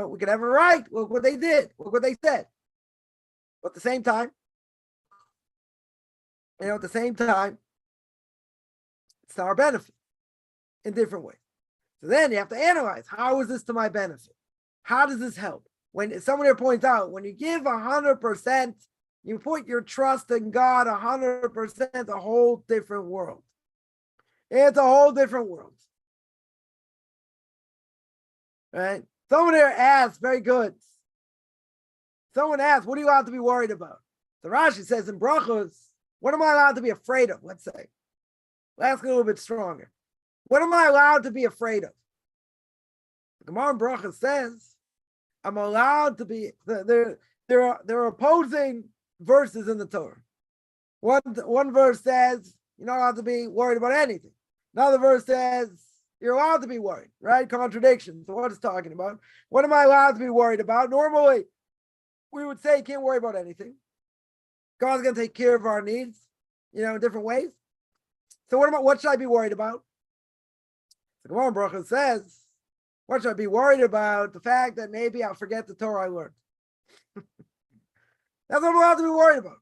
we could have a right. Look what they did. Look what they said. But at the same time, it's to our benefit in different ways. So then you have to analyze, how is this to my benefit? How does this help? When someone here points out, when you give 100%, you put your trust in God 100%, it's a whole different world. It's a whole different world. Right? Someone here asked, very good. Someone asked, what are you allowed to be worried about? The Rashi says in Brachos, what am I allowed to be afraid of? Let's say. Let's ask a little bit stronger. What am I allowed to be afraid of? The Gemara in Brachos says, I'm allowed to be, there are opposing verses in the Torah. One verse says, you're not allowed to be worried about anything. Another verse says, you're allowed to be worried, right? Contradiction. So what it's talking about? What am I allowed to be worried about? Normally, we would say you can't worry about anything. God's going to take care of our needs, in different ways. So what should I be worried about? The Gemara in Brachos says, what should I be worried about? The fact that maybe I'll forget the Torah I learned. That's what I'm allowed to be worried about.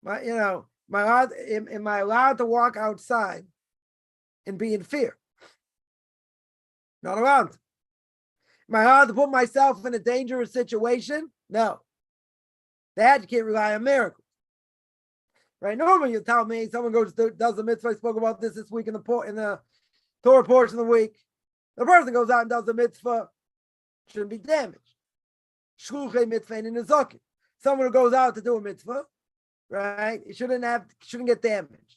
Am I allowed to walk outside and be in fear? Not allowed. Am I allowed to put myself in a dangerous situation? No. That you can't rely on miracles. Right? Normally you tell me someone does the mitzvah. I spoke about this week in the Torah portion of the week. The person goes out and does the mitzvah, shouldn't be damaged. Shluchei mitzvah in a someone who goes out to do a mitzvah, right? It shouldn't get damaged.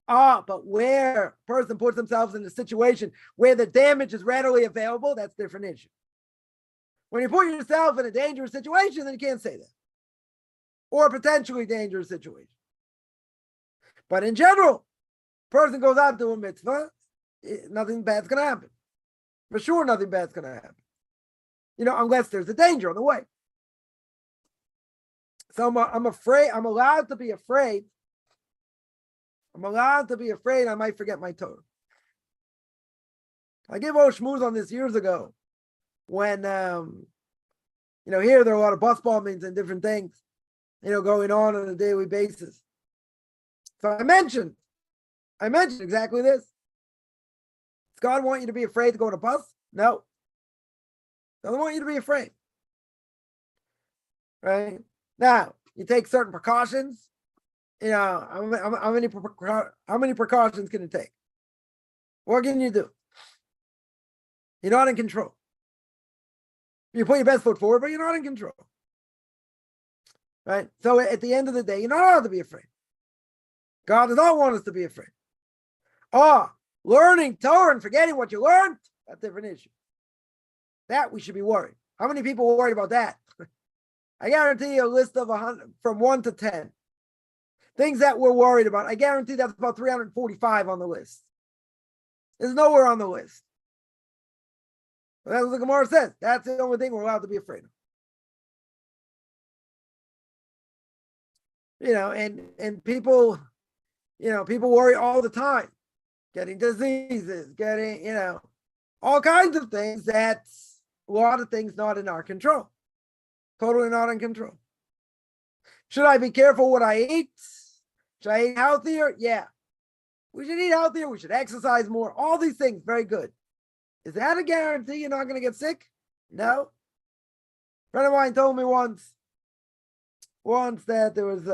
But where a person puts themselves in a situation where the damage is readily available, that's a different issue. When you put yourself in a dangerous situation, then you can't say that. Or a potentially dangerous situation. But in general, person goes out to do a mitzvah, nothing bad's going to happen. For sure, nothing bad's going to happen. Unless there's a danger on the way. So I'm afraid, I'm allowed to be afraid. I'm allowed to be afraid I might forget my Torah. I gave a shmooze on this years ago when, here there are a lot of bus bombings and different things, going on a daily basis. So I mentioned exactly this. Does God want you to be afraid to go on a bus? No. Doesn't want you to be afraid. Right? Now, you take certain precautions. How many precautions can it take? What can you do? You're not in control. You put your best foot forward, but you're not in control. Right? So at the end of the day, you're not allowed to be afraid. God does not want us to be afraid. Learning Torah and forgetting what you learned, that's a different issue. That we should be worried. How many people are worried about that? I guarantee you a list of 100 from 1 to 10. Things that we're worried about. I guarantee that's about 345 on the list. There's nowhere on the list. But that's what the Gemara says. That's the only thing we're allowed to be afraid of. And people, people worry all the time. Getting diseases, getting, all kinds of things that's a lot of things not in our control. Totally not in control. Should I be careful what I eat? Should I eat healthier? Yeah. We should eat healthier. We should exercise more. All these things, very good. Is that a guarantee you're not going to get sick? No. A friend of mine told me once that there was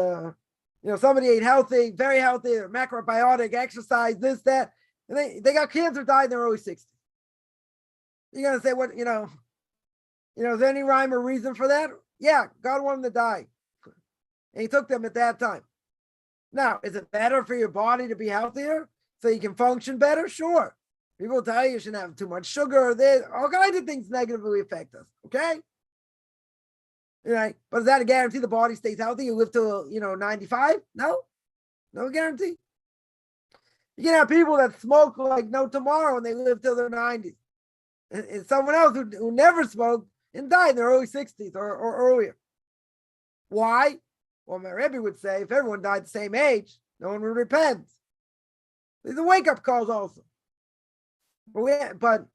somebody ate healthy, very healthy, macrobiotic, exercise, this, that, and they got cancer, died in their early 60s. You're going to say, what, is there any rhyme or reason for that? Yeah, God wanted them to die. And he took them at that time. Now, is it better for your body to be healthier so you can function better? Sure. People tell you shouldn't have too much sugar. All kinds of things negatively affect us. Okay? Right? But is that a guarantee the body stays healthy? You live till 95? No guarantee. You can have people that smoke like no tomorrow and they live till their 90s. And someone else who never smoked and died in their early 60s or earlier. Why? Well, my Rebbe would say if everyone died the same age, no one would repent. These are wake-up calls also. But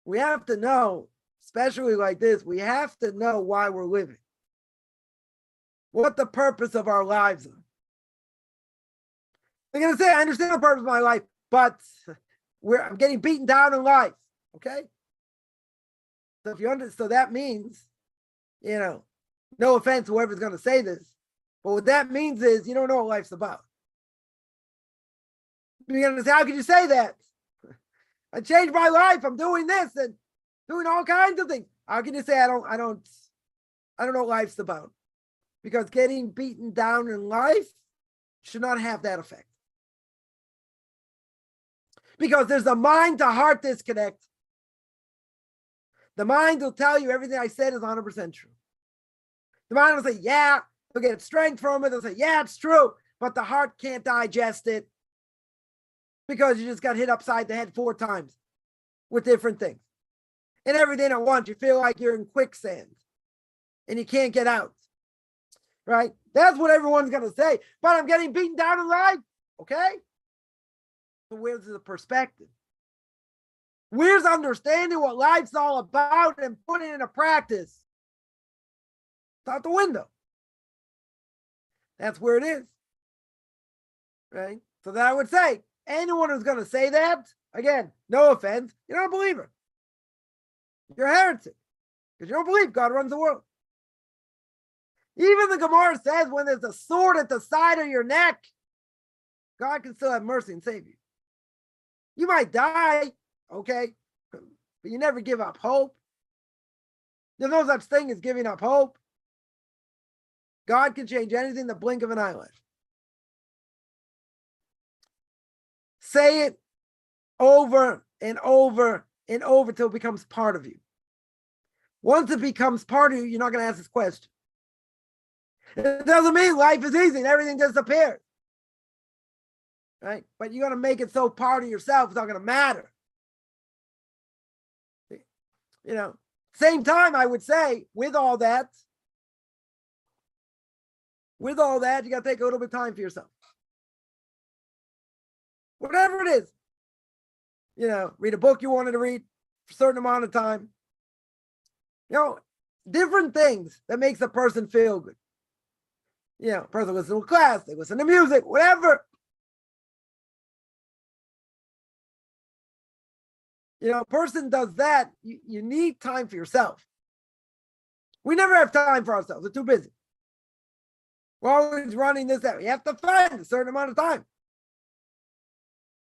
we have to know, especially like this, we have to know why we're living. What the purpose of our lives are. They're going to say, I understand the purpose of my life, but I'm getting beaten down in life. Okay? So that means, no offense to whoever's going to say this, but what that means is you don't know what life's about. You're going to say, how can you say that? I changed my life. I'm doing this and doing all kinds of things. How can you say I don't know what life's about? Because getting beaten down in life should not have that effect. Because there's a mind to heart disconnect. The mind will tell you everything I said is 100% true. The mind will say, yeah, they'll get strength from it. They'll say, yeah, it's true. But the heart can't digest it because you just got hit upside the head 4 times with different things. And everything at once, you feel like you're in quicksand and you can't get out. Right? That's what everyone's going to say. But I'm getting beaten down in life. Okay? So where's the perspective? Where's understanding what life's all about and putting it into practice? It's out the window. That's where it is. Right? So that I would say, anyone who's going to say that, again, no offense, you're not a believer. You're a heretic. Because you don't believe God runs the world. Even the Gemara says when there's a sword at the side of your neck, God can still have mercy and save you. You might die, okay, but you never give up hope. There's no such thing as giving up hope. God can change anything in the blink of an eyelash. Say it over and over and over till it becomes part of you. Once it becomes part of you, you're not going to ask this question. It doesn't mean life is easy and everything disappears. Right? But you're going to make it so part of yourself, it's not going to matter. You know, same time, I would say, with all that, you got to take a little bit of time for yourself. Whatever it is. You know, read a book you wanted to read for a certain amount of time. You know, different things that makes a person feel good. You know, a person listens to a class, they listen to music, whatever. You know, a person does that, you need time for yourself. We never have time for ourselves. We're too busy. We're always running this out. You have to find a certain amount of time.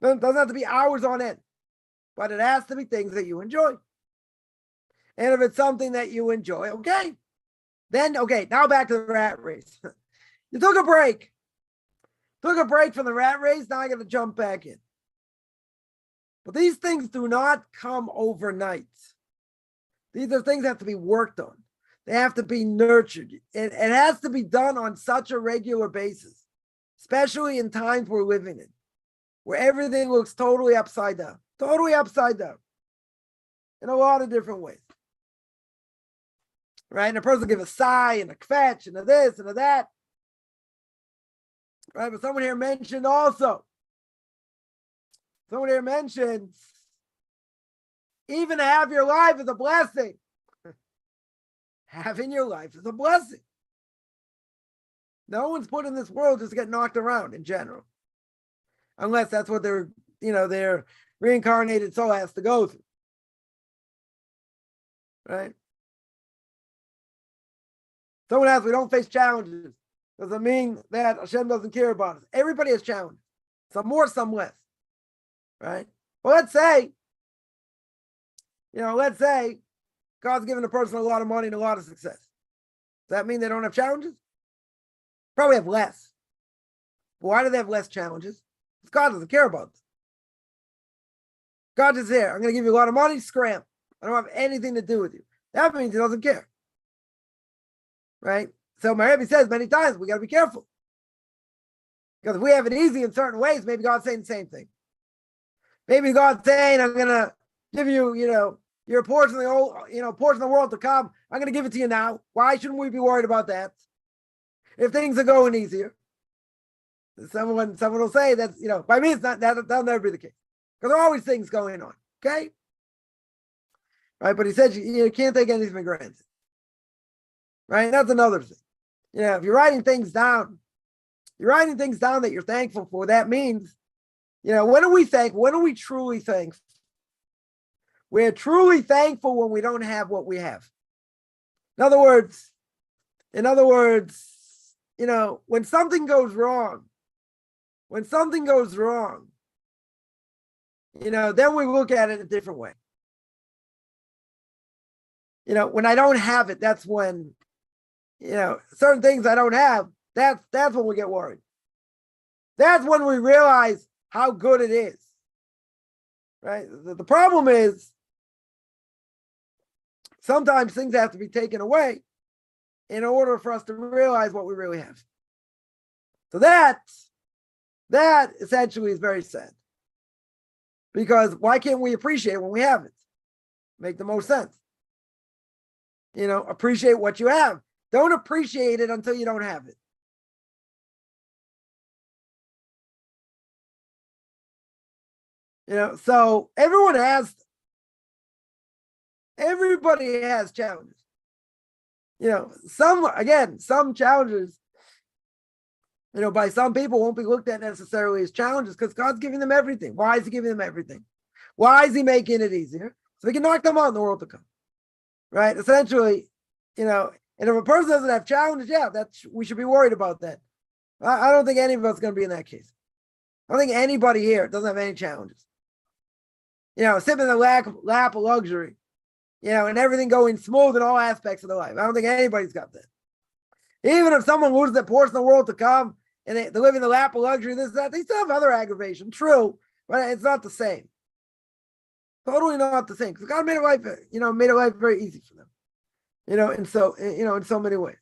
It doesn't have to be hours on end, but it has to be things that you enjoy. And if it's something that you enjoy, okay. Then, okay, now back to the rat race. You took a break. Took a break from the rat race, now I got to jump back in. But these things do not come overnight. These are things that have to be worked on. They have to be nurtured. It has to be done on such a regular basis, especially in times we're living in, where everything looks totally upside down in a lot of different ways. Right? And a person will give a sigh and a kvetch and a this and a that. Right? But someone here mentioned even to have your life is a blessing. Having your life is a blessing. No one's put in this world just to get knocked around in general. Unless that's what their reincarnated soul has to go through. Right? Someone asked, we don't face challenges. Doesn't mean that Hashem doesn't care about us. Everybody has challenges. Some more, some less. Right? Well, let's say God's given a person a lot of money and a lot of success. Does that mean they don't have challenges? Probably have less. But why do they have less challenges? Because God doesn't care about them. God is there. I'm going to give you a lot of money, scram. I don't have anything to do with you. That means he doesn't care. Right? So my Rebbe says many times, we got to be careful. Because if we have it easy in certain ways, maybe God's saying the same thing. Maybe God's saying, I'm going to give you, your portion of the world to come. I'm going to give it to you now. Why shouldn't we be worried about that? If things are going easier. Someone will say that, by me, it's not, that'll never be the case. Because there are always things going on. Okay? Right? But he said you can't take anything for granted. Right? That's another thing. If you're writing things down that you're thankful for, that means, when are we truly thankful? We're truly thankful when we don't have what we have. In other words, when something goes wrong, then we look at it a different way. When I don't have it, that's when, certain things I don't have, that's when we get worried. That's when we realize how good it is. Right? The problem is, sometimes things have to be taken away in order for us to realize what we really have. So that essentially is very sad. Because why can't we appreciate it when we have it? Make the most sense. Appreciate what you have. Don't appreciate it until you don't have it. So everybody has challenges. Some challenges by some people won't be looked at necessarily as challenges because God's giving them everything. Why is he giving them everything? Why is he making it easier? So he can knock them out in the world to come. Right? Essentially, and if a person doesn't have challenges, we should be worried about that. I don't think any of us are going to be in that case. I don't think anybody here doesn't have any challenges. Sitting in the lap of luxury, and everything going smooth in all aspects of their life. I don't think anybody's got that. Even if someone loses their portion of the world to come and they live in the lap of luxury, this, that, they still have other aggravation. True, but it's not the same. Totally not the same. Because God made life, made life very easy for them. In so many ways.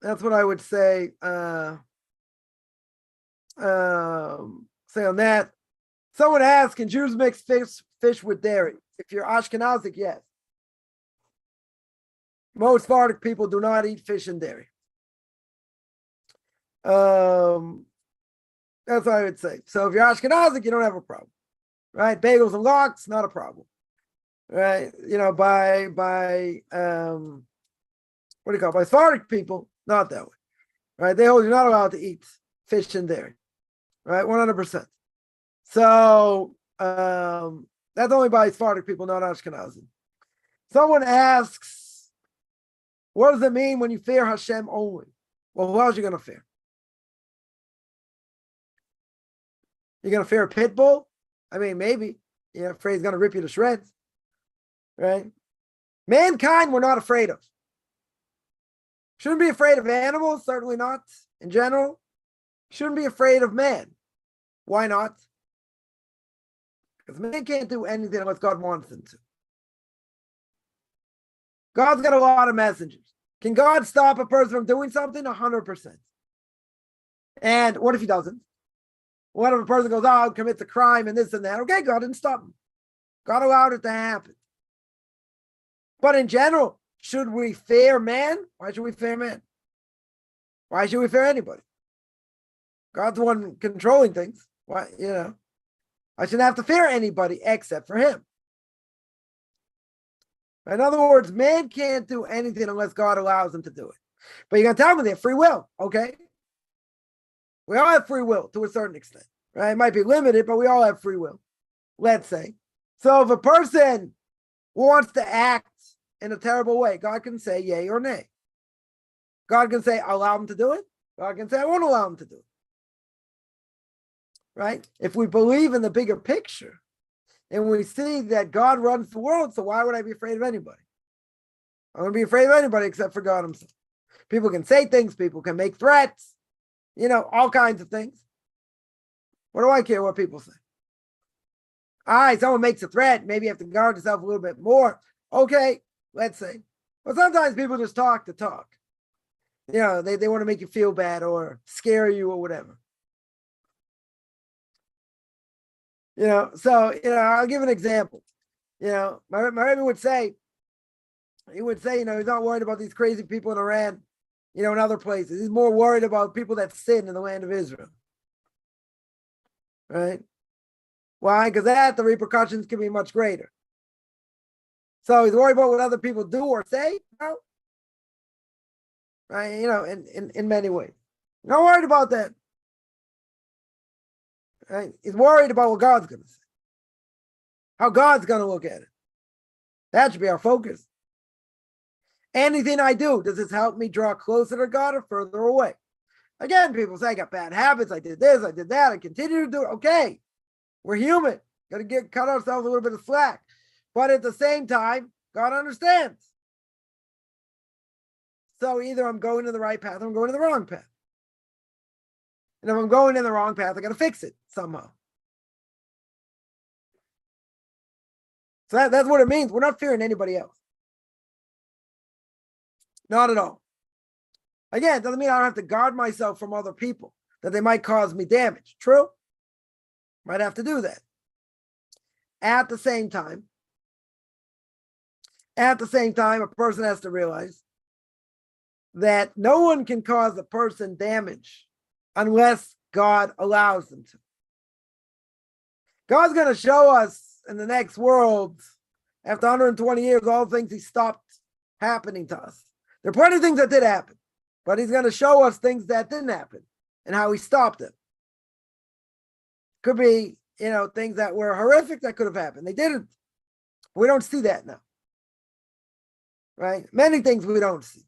That's what I would say. Say on that. Someone asked, can Jews mix fish with dairy? If you're Ashkenazic, yes. Most Sephardic people do not eat fish and dairy. That's what I would say. So if you're Ashkenazic, you don't have a problem, right? Bagels and lox, not a problem, right? By by Sephardic people, not that way, right? They hold you're not allowed to eat fish and dairy, right? 100%. So that's only by Sephardic people, not Ashkenazi. Someone asks, what does it mean when you fear Hashem only? Well, who else are you going to fear? You're going to fear a pit bull? I mean, maybe. You're afraid he's going to rip you to shreds, right? Mankind, we're not afraid of. Shouldn't be afraid of animals, certainly not in general. Shouldn't be afraid of man. Why not? Because man can't do anything unless God wants him to. God's got a lot of messengers. Can God stop a person from doing something? 100%. And what if he doesn't? What if a person goes out, commits a crime and this and that? Okay, God didn't stop him. God allowed it to happen. But in general, should we fear man? Why should we fear man? Why should we fear anybody? God's the one controlling things. Why, I shouldn't have to fear anybody except for him. In other words, man can't do anything unless God allows him to do it. But you're going to tell me they have free will, okay? We all have free will to a certain extent, right? It might be limited, but we all have free will, let's say. So if a person wants to act in a terrible way, God can say yay or nay. God can say, I'll allow him to do it. God can say, I won't allow him to do it. Right? If we believe in the bigger picture and we see that God runs the world, so why would I be afraid of anybody? I wouldn't be afraid of anybody except for God himself. People can say things, people can make threats, all kinds of things. What do I care what people say? All right, someone makes a threat, maybe you have to guard yourself a little bit more. Okay, let's say. But sometimes people just talk to talk. They want to make you feel bad or scare you or whatever. I'll give an example. My Rebbe would say, he's not worried about these crazy people in Iran, in other places. He's more worried about people that sin in the land of Israel. Right? Why? Because the repercussions can be much greater. So he's worried about what other people do or say, right? In many ways. Not worried about that. Right? He's worried about what God's going to say. How God's going to look at it. That should be our focus. Anything I do, does this help me draw closer to God or further away? Again, people say, I got bad habits. I did this, I did that. I continue to do it. Okay, we're human. Got to cut ourselves a little bit of slack. But at the same time, God understands. So either I'm going in the right path or I'm going in the wrong path. And if I'm going in the wrong path, I got to fix it somehow. So that's what it means. We're not fearing anybody else. Not at all. Again, it doesn't mean I don't have to guard myself from other people, that they might cause me damage. True? Might have to do that. At the same time, a person has to realize that no one can cause a person damage unless God allows them to. God's going to show us in the next world, after 120 years, all the things he stopped happening to us. There are plenty of things that did happen, but he's going to show us things that didn't happen and how he stopped them. Could be, things that were horrific that could have happened. They didn't. We don't see that now. Right? Many things we don't see.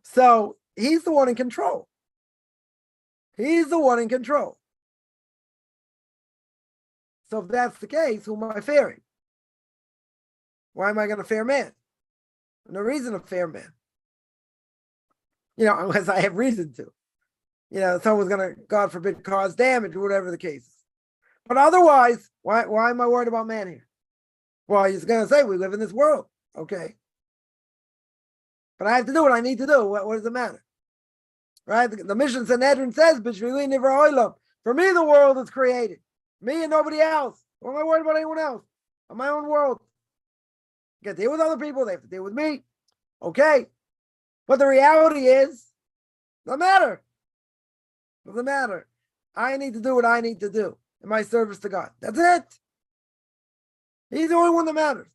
So he's the one in control. He's the one in control. So if that's the case, who am I fearing? Why am I going to fear man? No reason to fear man. Unless I have reason to. Someone's going to, God forbid, cause damage or whatever the case is. But otherwise, why am I worried about man here? Well, he's going to say we live in this world. Okay. But I have to do what I need to do. What does it matter? Right? The Mishnah Sanhedrin says, for me, the world is created. Me and nobody else. Why am I worried about anyone else? On my own world. I got to deal with other people. They have to deal with me. Okay. But the reality is, doesn't matter. Doesn't matter. I need to do what I need to do in my service to God. That's it. He's the only one that matters.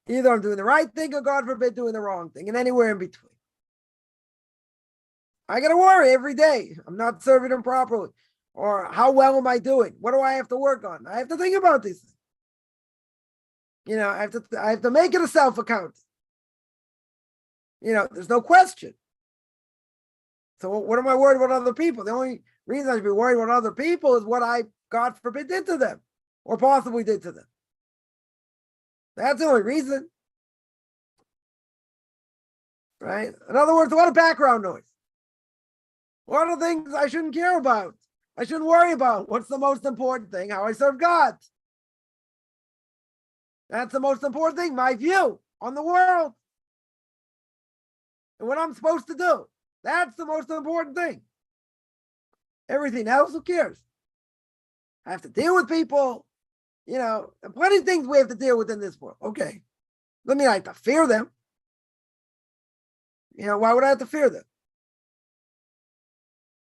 Either I'm doing the right thing or, God forbid, doing the wrong thing, and anywhere in between. I got to worry every day. I'm not serving him properly. Or how well am I doing? What do I have to work on? I have to think about these things. I have to make it a self-account. There's no question. So what am I worried about other people? The only reason I should be worried about other people is what I, God forbid, did to them or possibly did to them. That's the only reason. Right? In other words, a lot of background noise. A lot of things I shouldn't care about. I shouldn't worry about. What's the most important thing? How I serve God. That's the most important thing, my view on the world. And what I'm supposed to do. That's the most important thing. Everything else, who cares? I have to deal with people. Plenty of things we have to deal with in this world. Okay. Doesn't mean I have to fear them. Why would I have to fear them?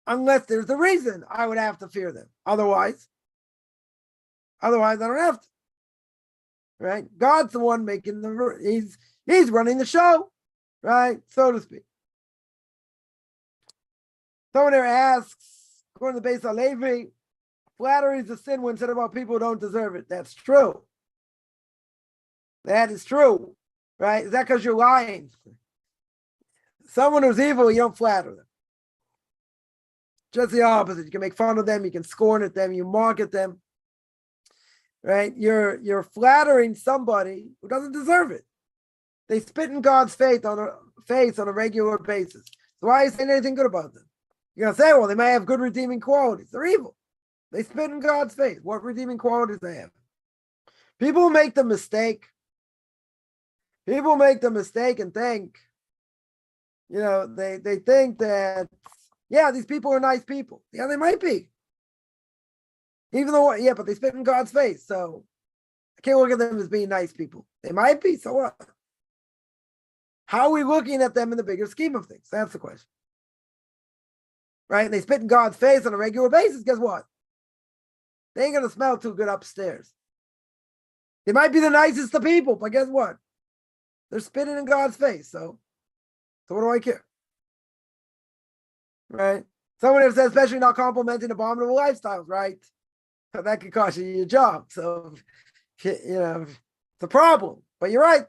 Unless there's a reason I would have to fear them. Otherwise I don't have to. Right? God's the one making he's running the show, right? So to speak. Someone there asks, according to the Beis Halevi, flattery is a sin when said about people who don't deserve it. That's true. That is true, right? Is that because you're lying? Someone who's evil, you don't flatter them. Just the opposite. You can make fun of them, you can scorn at them, you mock at them. Right? You're flattering somebody who doesn't deserve it. They spit in God's face on a regular basis. So why are you saying anything good about them? You're gonna say, well, they may have good redeeming qualities. They're evil. They spit in God's face. What redeeming qualities they have? People make the mistake. People make the mistake and think, they think that, yeah, these people are nice people. Yeah, they might be. Even though, but they spit in God's face. So I can't look at them as being nice people. They might be, so what? How are we looking at them in the bigger scheme of things? That's the question. Right? And they spit in God's face on a regular basis. Guess what? They ain't going to smell too good upstairs. They might be the nicest of people, but guess what? They're spitting in God's face. So what do I care? Right? Someone has said, especially not complimenting abominable lifestyles, right? So that could cost you your job. So, it's a problem. But you're right.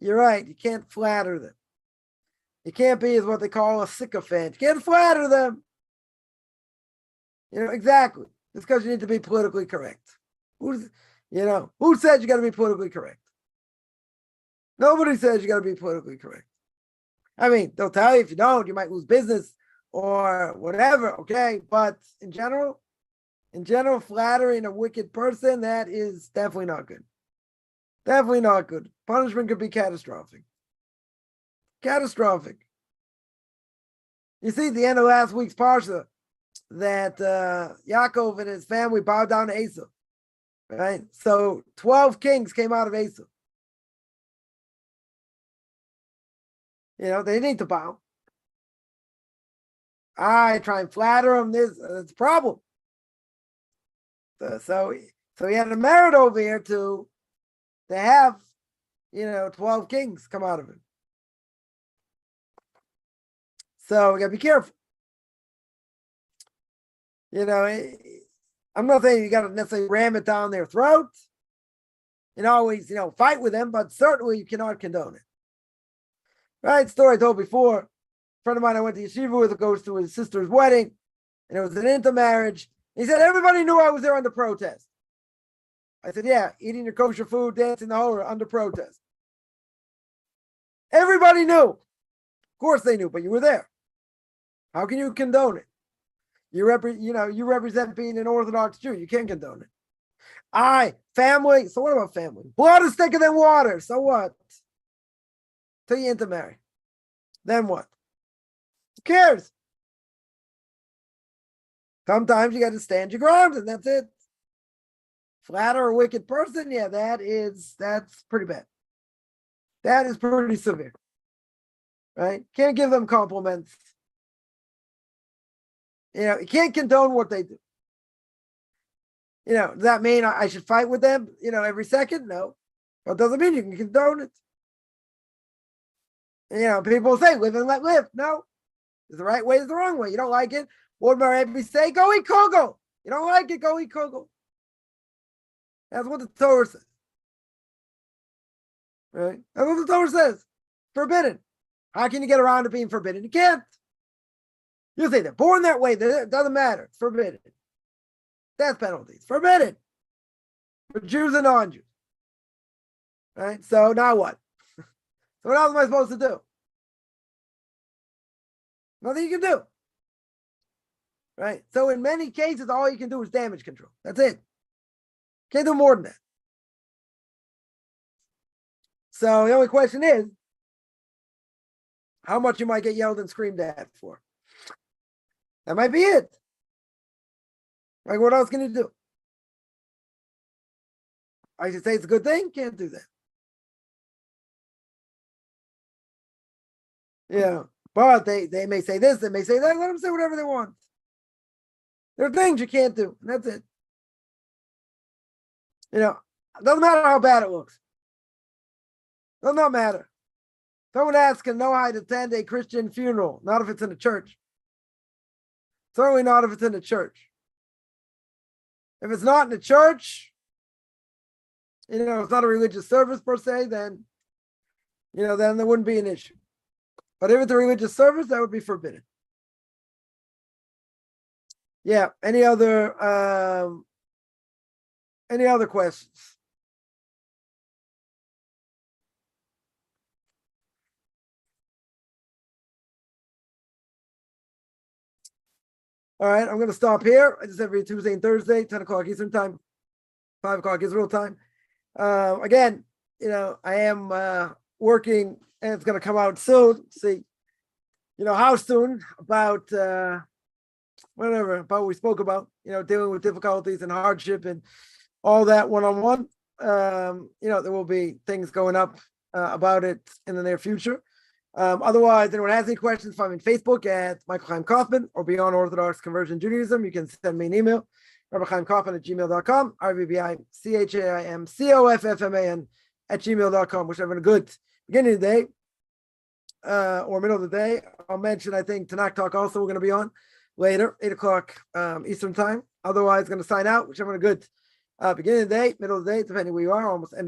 You're right. You can't flatter them. You can't be as what they call a sycophant. You can't flatter them. Exactly. It's because you need to be politically correct. Who said you got to be politically correct? Nobody says you got to be politically correct. I mean, they'll tell you if you don't, you might lose business or whatever, okay? But in general, flattering a wicked person, that is definitely not good. Definitely not good. Punishment could be catastrophic. Catastrophic. You see at the end of last week's parsha that Yaakov and his family bowed down to Esau, right? So 12 kings came out of Esau. They need to bow. I try and flatter him. It's a problem. So he had a merit over here to have 12 kings come out of it. So we gotta be careful. I'm not saying you gotta necessarily ram it down their throat and always, fight with them, but certainly you cannot condone it. Right? Story I told before. A friend of mine I went to yeshiva with goes to his sister's wedding, and it was an intermarriage. He said, everybody knew I was there under protest. I said, yeah, eating your kosher food, dancing the whole under protest. Everybody knew. Of course they knew, but you were there. How can you condone it? You represent being an Orthodox Jew. You can't condone it. Family. So what about family? Blood is thicker than water. So what? Till you intermarry. Then what? Who cares? Sometimes you got to stand your ground, and that's it. Flatter a wicked person, yeah, that's pretty bad. That is pretty severe. Right? Can't give them compliments. You can't condone what they do. Does that mean I should fight with them, every second? No. But it doesn't mean you can condone it. People say, live and let live. No. There's the right way, there's the wrong way. You don't like it? What would my Rabbi say? Go eat kugel. You don't like it? Go eat kugel. That's what the Torah says. Right? That's what the Torah says. Forbidden. How can you get around to being forbidden? You can't. You say they're born that way. It doesn't matter. It's forbidden. Death penalty. It's forbidden. For Jews and non-Jews. Right? So now what? So what else am I supposed to do? Nothing you can do. Right? So in many cases, all you can do is damage control. That's it. Can't do more than that. So the only question is, how much you might get yelled and screamed at for. That might be it. Like, what else can you do? I should say it's a good thing. Can't do that. Yeah. But they may say this, they may say that. Let them say whatever they want. There are things you can't do. And that's it. It doesn't matter how bad it looks. Does not matter. Someone asks, can Noahide attend a Christian funeral? Not if it's in a church. Certainly not if it's in a church. If it's not in a church, it's not a religious service per se, then there wouldn't be an issue. But if it's a religious service, that would be forbidden. Yeah. Any other questions? All right, I'm going to stop here. I just every Tuesday and Thursday, 10 o'clock Eastern time, 5 o'clock Israel time. Again, I am working, and it's going to come out soon. See, how soon about about what we spoke about, dealing with difficulties and hardship and all that one-on-one. There will be things going up about it in the near future. Otherwise, anyone has any questions, find me on Facebook at Michael Chaim Kaufman or Beyond Orthodox Conversion Judaism. You can send me an email, rabbichaimkaufman@gmail.com, RBBICHAIMCOFFMAN@gmail.com. Wish everyone a good beginning of the day or middle of the day. I'll mention, I think, Tanakh Talk also we're going to be on later, 8 o'clock Eastern time. Otherwise, going to sign out. Wish everyone a good beginning of the day, middle of the day, depending where you are, almost end of